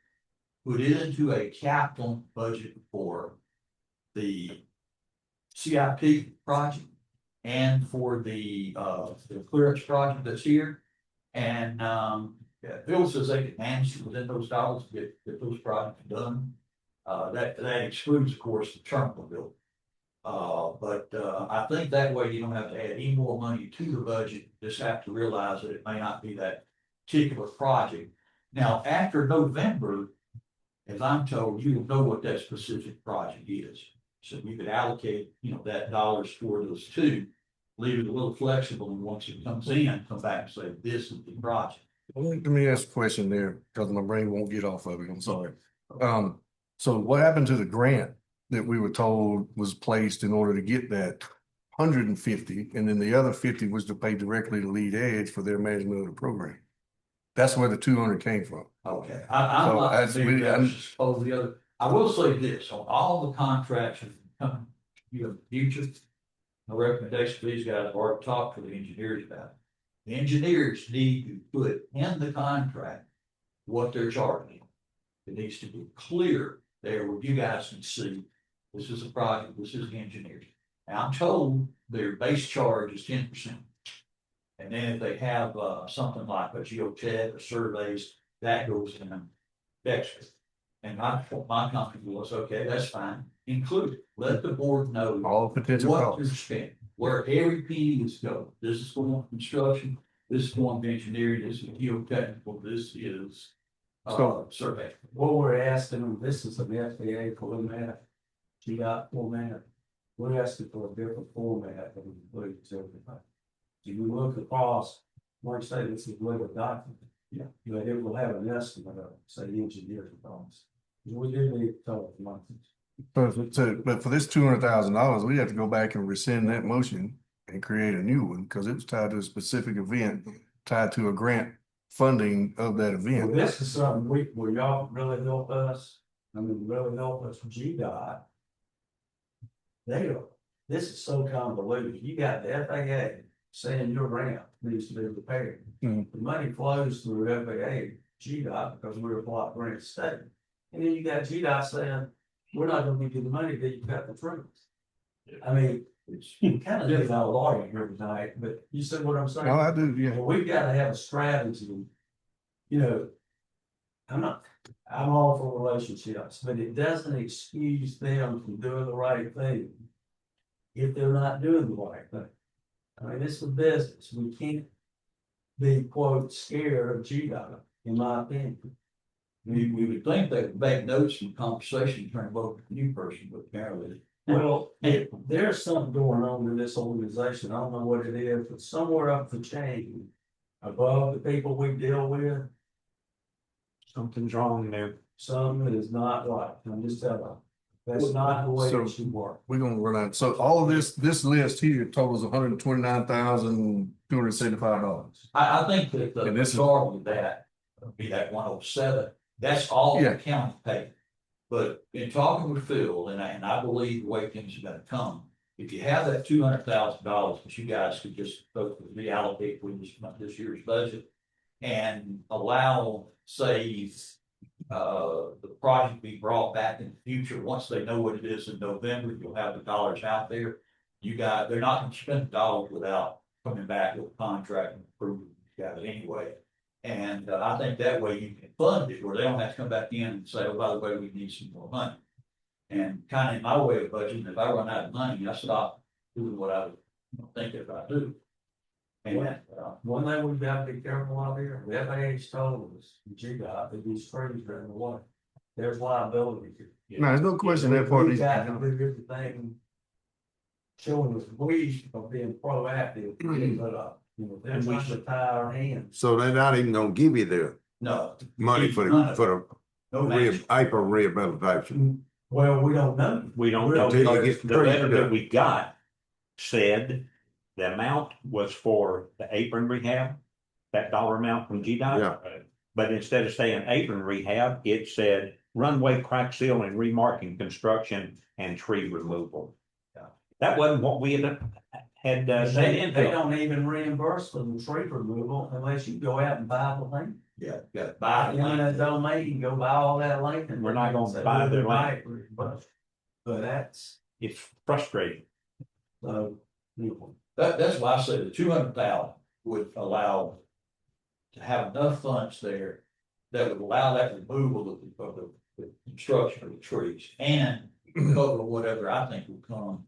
Speaker 7: Put it into a capital budget for the CIP project and for the clearance project that's here. And, Bill says they can manage within those dollars to get those projects done. That excludes, of course, the terminal bill. But I think that way you don't have to add any more money to the budget, just have to realize that it may not be that particular project. Now, after November, as I'm told, you will know what that specific project is. So you could allocate, that dollars for those two, leave it a little flexible, and once it comes in, come back and say, this is the project.
Speaker 6: Let me ask a question there, because my brain won't get off of it, I'm sorry. So what happened to the grant that we were told was placed in order to get that 150, and then the other 50 was to pay directly to Lead Edge for their management of the program? That's where the 200 came from.
Speaker 7: Okay, I'm
Speaker 6: So
Speaker 7: not
Speaker 6: that's
Speaker 7: saying
Speaker 6: really-
Speaker 7: that's just over the other. I will say this, on all the contracts that come, future. My recommendation to these guys, I've already talked to the engineers about it. The engineers need to put in the contract what they're charging. It needs to be clear there where you guys can see, this is a project, this is the engineers. Now, I'm told their base charge is 10%. And then if they have something like a geotech or surveys, that goes in extra. And my company was, okay, that's fine, include it, let the board know
Speaker 6: All potential
Speaker 7: what you're
Speaker 6: costs.
Speaker 7: spending, where every penny is going. This is going on construction, this is going to engineering, this is geotechnical, this is survey.
Speaker 8: What we're asking them, this is an FAA format, GDOT format. We're asking for a different format that includes everything. If you look across, like I say, this is what a document.
Speaker 7: Yeah.
Speaker 8: But it will have an estimate of, say, engineering costs. We do need to tell them months.
Speaker 6: But for this $200,000, we have to go back and rescind that motion and create a new one, because it was tied to a specific event, tied to a grant funding of that
Speaker 8: Well,
Speaker 6: event.
Speaker 8: this is something where y'all really help us, really help us with GDOT. This is so convoluted. You got the FAA saying your ramp needs to be repaired.
Speaker 6: Mhm.
Speaker 8: The money flows through FAA, GDOT, because we're a block grant state. And then you got GDOT saying, we're not gonna give you the money that you got the troops. I mean, it's kind of did our lawyer here tonight, but you see what I'm saying?
Speaker 6: No, I do, yeah.
Speaker 8: Well, we've got to have a strategy. I'm all for relationships, but it doesn't excuse them from doing the right thing. If they're not doing the right thing. I mean, it's a business. We can't be, quote, scared of GDOT, in my opinion.
Speaker 7: We would think they would make notes from conversation trying to vote for the new person, but apparently.
Speaker 8: Well, there's something going on in this organization. I don't know what it is, but somewhere up the chain, above the people we deal with,
Speaker 2: Something's wrong there.
Speaker 8: something is not right. I'm just telling you. That's not the way
Speaker 6: So-
Speaker 8: it should work.
Speaker 6: We're gonna run out. So all of this list here totals $129,275.
Speaker 7: I think that the
Speaker 6: And this is-
Speaker 7: majority of that, would be that 107, that's all
Speaker 6: Yeah.
Speaker 7: the county paid. But in talking with Phil, and I believe the way things are gonna come, if you have that $200,000, that you guys could just reallocate for this year's budget. And allow, say, the project be brought back in the future, once they know what it is in November, you'll have the dollars out there. They're not gonna spend the dollars without coming back with a contract and approving, you got it anyway. And I think that way you can fund it, where they don't have to come back in and say, oh, by the way, we need some more money. And kind of in my way of budgeting, if I run out of money, I stop doing what I would think if I do. And,
Speaker 8: One thing we've got to be careful of here, the FAA's told us, GDOT, if these trees are in the water, there's liability here.
Speaker 6: No, there's no question that part
Speaker 8: We've
Speaker 6: needs to
Speaker 8: got
Speaker 6: be
Speaker 8: to
Speaker 6: done.
Speaker 8: do everything showing us we are being proactive, but, they're
Speaker 2: And we
Speaker 8: trying to tie our hands.
Speaker 1: So they're not even gonna give you the
Speaker 7: no.
Speaker 1: money for
Speaker 7: None
Speaker 1: the,
Speaker 7: of
Speaker 1: for
Speaker 7: No
Speaker 1: the
Speaker 7: match.
Speaker 1: April rehabilitation.
Speaker 8: Well, we don't know.
Speaker 2: We don't know,
Speaker 1: Until you
Speaker 2: because
Speaker 1: get
Speaker 2: the
Speaker 1: the
Speaker 2: letter
Speaker 1: trees
Speaker 2: that
Speaker 1: done.
Speaker 2: we got said the amount was for the apron rehab, that dollar amount from GDOT.
Speaker 1: Yeah.
Speaker 2: But instead of saying apron rehab, it said runway crack seal and remarking construction and tree removal. That wasn't what we had said
Speaker 8: They
Speaker 2: into.
Speaker 8: don't even reimburse for the tree removal unless you go out and buy the land.
Speaker 7: Yeah, you gotta buy the
Speaker 8: Buy
Speaker 7: land.
Speaker 8: that domain, go buy all that land. and
Speaker 2: We're not gonna
Speaker 8: say,
Speaker 2: buy
Speaker 8: "Well,
Speaker 2: their
Speaker 8: we
Speaker 2: land."
Speaker 8: might reimburse." But that's,
Speaker 2: It's frustrating.
Speaker 7: That's why I said the 200,000 would allow to have enough funds there that would allow that removal of the construction of the trees and cover whatever I think will come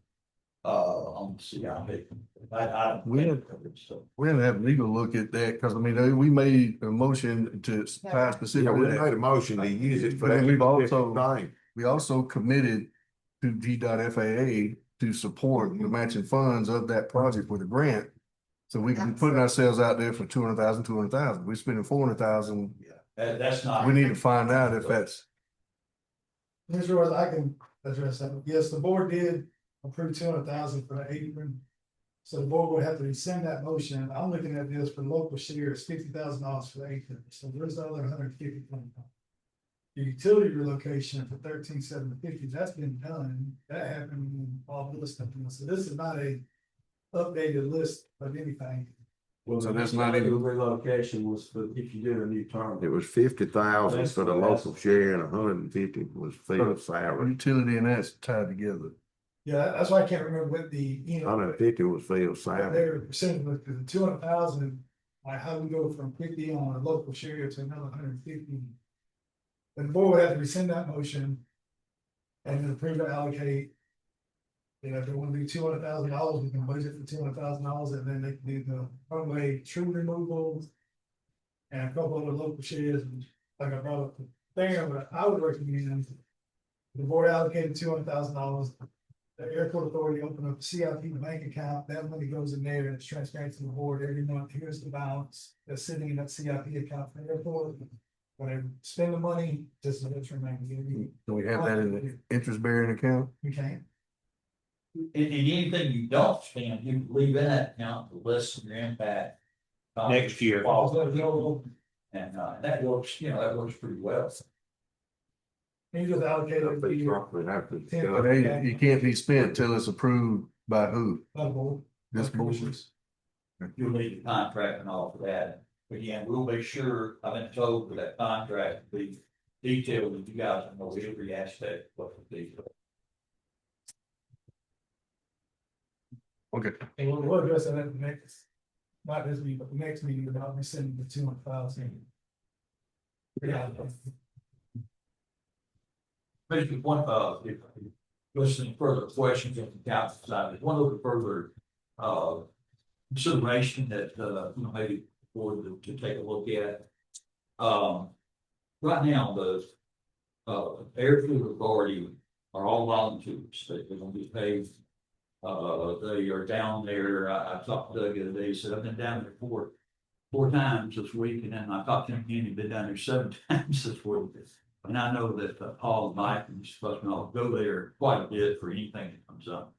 Speaker 7: on the CIP. I don't
Speaker 6: We
Speaker 7: think so.
Speaker 6: We had to have legal look at that, because I mean, we made a motion to tie
Speaker 1: Yeah, we
Speaker 6: specifically.
Speaker 1: made a motion to use it for
Speaker 6: And
Speaker 1: that
Speaker 6: we've
Speaker 1: specific
Speaker 6: also-
Speaker 1: thing.
Speaker 6: We also committed to GDOT FAA to support the matching funds of that project with a grant. So we can be putting ourselves out there for 200,000. We're spending 400,000.
Speaker 7: That's not.
Speaker 6: We need to find out if that's,
Speaker 5: Mr. Royce, I can address that. Yes, the board did approve 200,000 for the apron. So the board would have to rescind that motion. I'm looking at this for local share, it's $50,000 for the apron. So there's the other 150. The utility relocation for 13,750, that's been done. That happened when all the stuff. So this is not a updated list of anything.
Speaker 8: well,
Speaker 6: So that's
Speaker 8: the
Speaker 6: not even-
Speaker 8: relocation was for if you did a new term.
Speaker 1: It was 50,000
Speaker 8: That's
Speaker 1: for the
Speaker 8: what that's-
Speaker 1: local share and 150 was field salary.
Speaker 6: utility and that's tied together.
Speaker 5: Yeah, that's why I can't remember what the,
Speaker 1: 150 was field
Speaker 5: But
Speaker 1: salary.
Speaker 5: their percentage with the 200,000, like how we go from 50 on a local share to another 150. The board would have to rescind that motion. And then approve to allocate. You know, if they want to do $200,000, we can budget for $200,000 and then they can do the runway tree removal. And a couple other local shares, like I brought up there, but I would recommend. The board allocated $200,000. The airport authority opened up a CIP bank account, that money goes in there and it's transparent to the board every month, here's the balance that's sitting in that CIP account for the airport. When they spend the money, just let it remain.
Speaker 6: Do we have that in the interest bearing account?
Speaker 5: We can't.
Speaker 7: And anything you don't spend, you can leave in that account to lessen your impact.
Speaker 2: Next year.
Speaker 7: And that works, that works pretty well.
Speaker 5: You just allocate it to your
Speaker 1: We'd have to
Speaker 6: But
Speaker 1: discuss.
Speaker 6: they, it can't be spent till it's approved by who?
Speaker 5: board.
Speaker 6: This board.
Speaker 7: You'll need a contract and all for that. Again, we'll make sure, I've been told for that contract to be detailed, that you guys know every aspect of what the deal.
Speaker 6: Okay.
Speaker 5: And we'll address that at the next, not this week, but the next meeting about rescinding the 200,000. Yeah.
Speaker 7: Maybe one, if listening further questions on the council side, there's one little further, consideration that, maybe for to take a look at. Right now, the, airfield authority are all volunteers, they're gonna be paid. They are down there, I talked to Doug the other day, he said, I've been down there four times this week, and then I talked to him again, he's been down there 7 times this week. And I know that Paul and Mike and supposed to go there quite a bit for anything that comes up.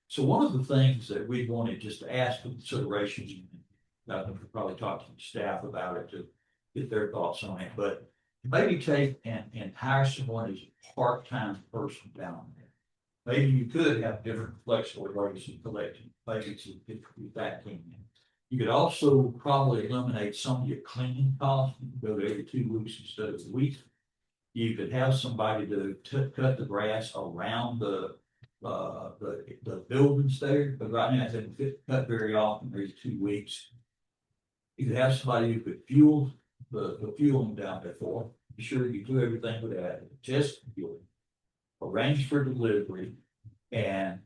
Speaker 7: So one of the things that we wanted just to ask for consideration, I think we'll probably talk to the staff about it to get their thoughts on it, but maybe take and hire someone as a part-time person down there. Maybe you could have different flexible ways of collecting payments if you back in. You could also probably eliminate some of your cleaning costs, you could go to every 2 weeks instead of a week. You could have somebody to cut the grass around the buildings there, but right now it doesn't get cut very often, every 2 weeks. You could have somebody who could fuel the fueling down there for, be sure you do everything with that, just fueling. Arrange for delivery and,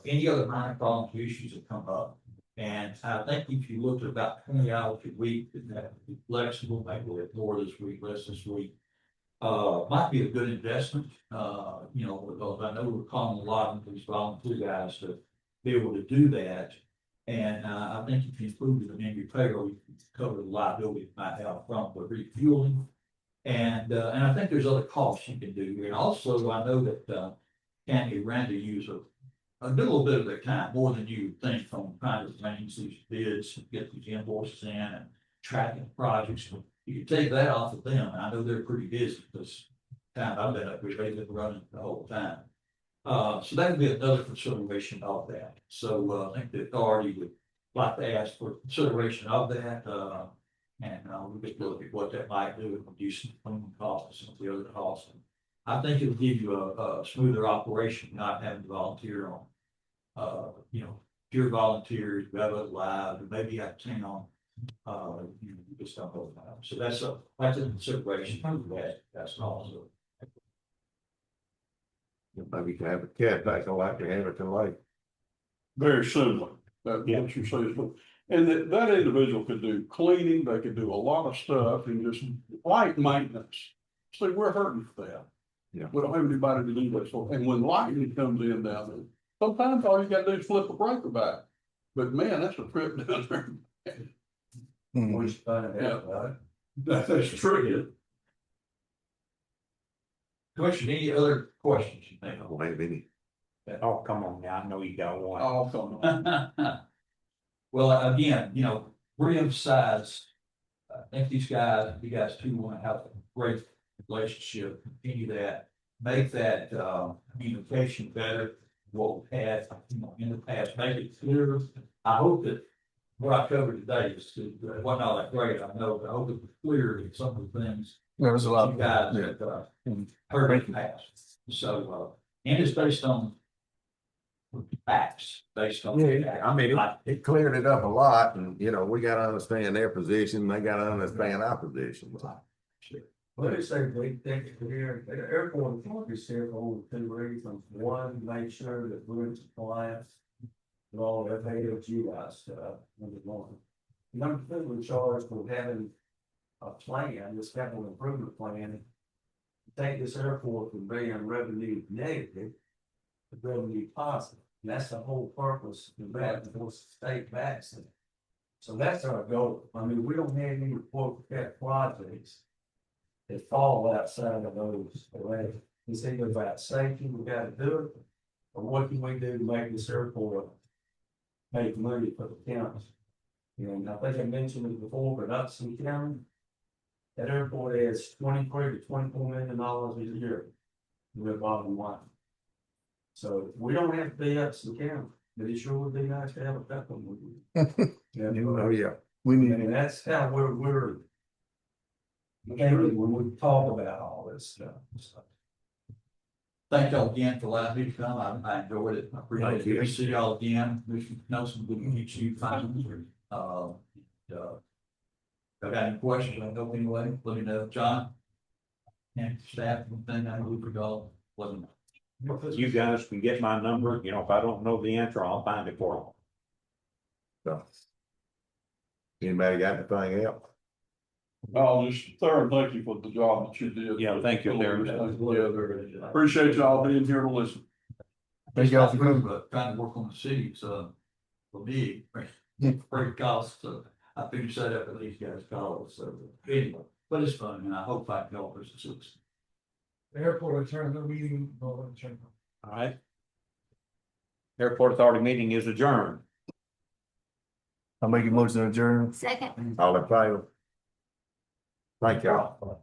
Speaker 7: any other minor problems, issues that come up. And I think if you look at about 20 hours a week, that would be flexible, maybe a little more this week, less this week. Might be a good investment, you know, because I know we're calling a lot of these volunteer guys to be able to do that. And, I think if you include it in your payroll, you can cover the liability you might have from the refueling. And I think there's other costs you can do. And also, I know that, Candy and Randy use a little bit of their time, more than you would think, from trying to arrange these bids, get these invoices in and tracking projects. You can take that off of them, and I know they're pretty busy, because time I've been up here, they've been running the whole time. So that would be another consideration of that. So, I think the authority would like to ask for consideration of that, and, we could look at what that might do, and reduce some cleaning costs and some of the other costs. I think it would give you a smoother operation, not having to volunteer on, you know, pure volunteers, rather live, and maybe out of town. You know, just don't hold out. So that's a consideration. That's also.
Speaker 1: Maybe you can have a caretaker like they have at the lake.
Speaker 3: Very similar, that's
Speaker 2: Yeah.
Speaker 3: what you say. And that individual could do cleaning, they could do a lot of stuff and just light maintenance. See, we're hurting for that.
Speaker 1: Yeah.
Speaker 3: We don't have anybody to do that, so, and when lightning comes in down there, sometimes all you gotta do is flip a breaker back. But man, that's a trip down there.
Speaker 6: Mhm.
Speaker 8: We should find out about it.
Speaker 3: That's true.
Speaker 7: Question, any other questions you think
Speaker 1: I
Speaker 7: of?
Speaker 1: don't have any.
Speaker 2: Oh, come on now, I know you got one.
Speaker 3: Oh, come on.
Speaker 7: Well, again, you know, reemphasize, I think these guys, you guys too want to have a great relationship, continue that, make that, communication better. What we've had, you know, in the past, make it clear. I hope that what I covered today is, wasn't all that great, I know, but I hope it was clear that some of the things
Speaker 6: There was a lot.
Speaker 7: you guys
Speaker 6: Yeah.
Speaker 7: have, heard in the past. So, and it's based on facts, based on.
Speaker 1: Yeah, I mean, it cleared it up a lot, and, you know, we gotta understand their position, they gotta understand our position.
Speaker 8: Well, they say they think here, the airport authorities here for only 2 reasons. One, make sure that we're in compliance with all the FAOG stuff, number one. Number two, we're charged with having a plan, this capital improvement plan. To take this airport from being revenue negative to revenue positive. And that's the whole purpose of that, before the state backs it. So that's our goal. I mean, we don't have any quote projects that fall outside of those arrangements. It's either about safety, we gotta do it, or what can we do to make this airport make money for the county? And I think I mentioned it before, but Upson County, that airport has $23 to $24 million a year in their bottom line. So we don't have to be Upson County, but it sure would be nice to have a couple of them.
Speaker 1: Oh, yeah.
Speaker 6: We need.
Speaker 8: And that's how we're thinking when we talk about all this stuff.
Speaker 7: Thank y'all again for allowing me to come. I enjoyed it. I appreciate
Speaker 1: Thank
Speaker 7: it.
Speaker 1: you.
Speaker 7: Good to see y'all again. Mr. Nelson, good to meet you finally. If I got any questions, I know anyway, let me know. John? And staff, anything I know for y'all, let me know.
Speaker 2: You guys can get my number, you know, if I don't know the answer, I'll find it for
Speaker 1: So. Anybody got anything else?
Speaker 3: I'll just thoroughly thank you for the job that you did.
Speaker 2: Yeah, thank you, Darren.
Speaker 3: Together. Appreciate y'all being here to listen.
Speaker 6: Thank y'all for coming.
Speaker 7: But trying to work on the cities, for me, great cost, so I figured set up at these guys' calls, so anyway, but it's fun, and I hope I can help us to succeed.
Speaker 5: The airport attorney, no meeting, no attorney.
Speaker 2: you. All right. Airport Authority meeting is adjourned.
Speaker 6: I'll make a motion to adjourn.
Speaker 9: Second.
Speaker 1: All in favor? Thank y'all.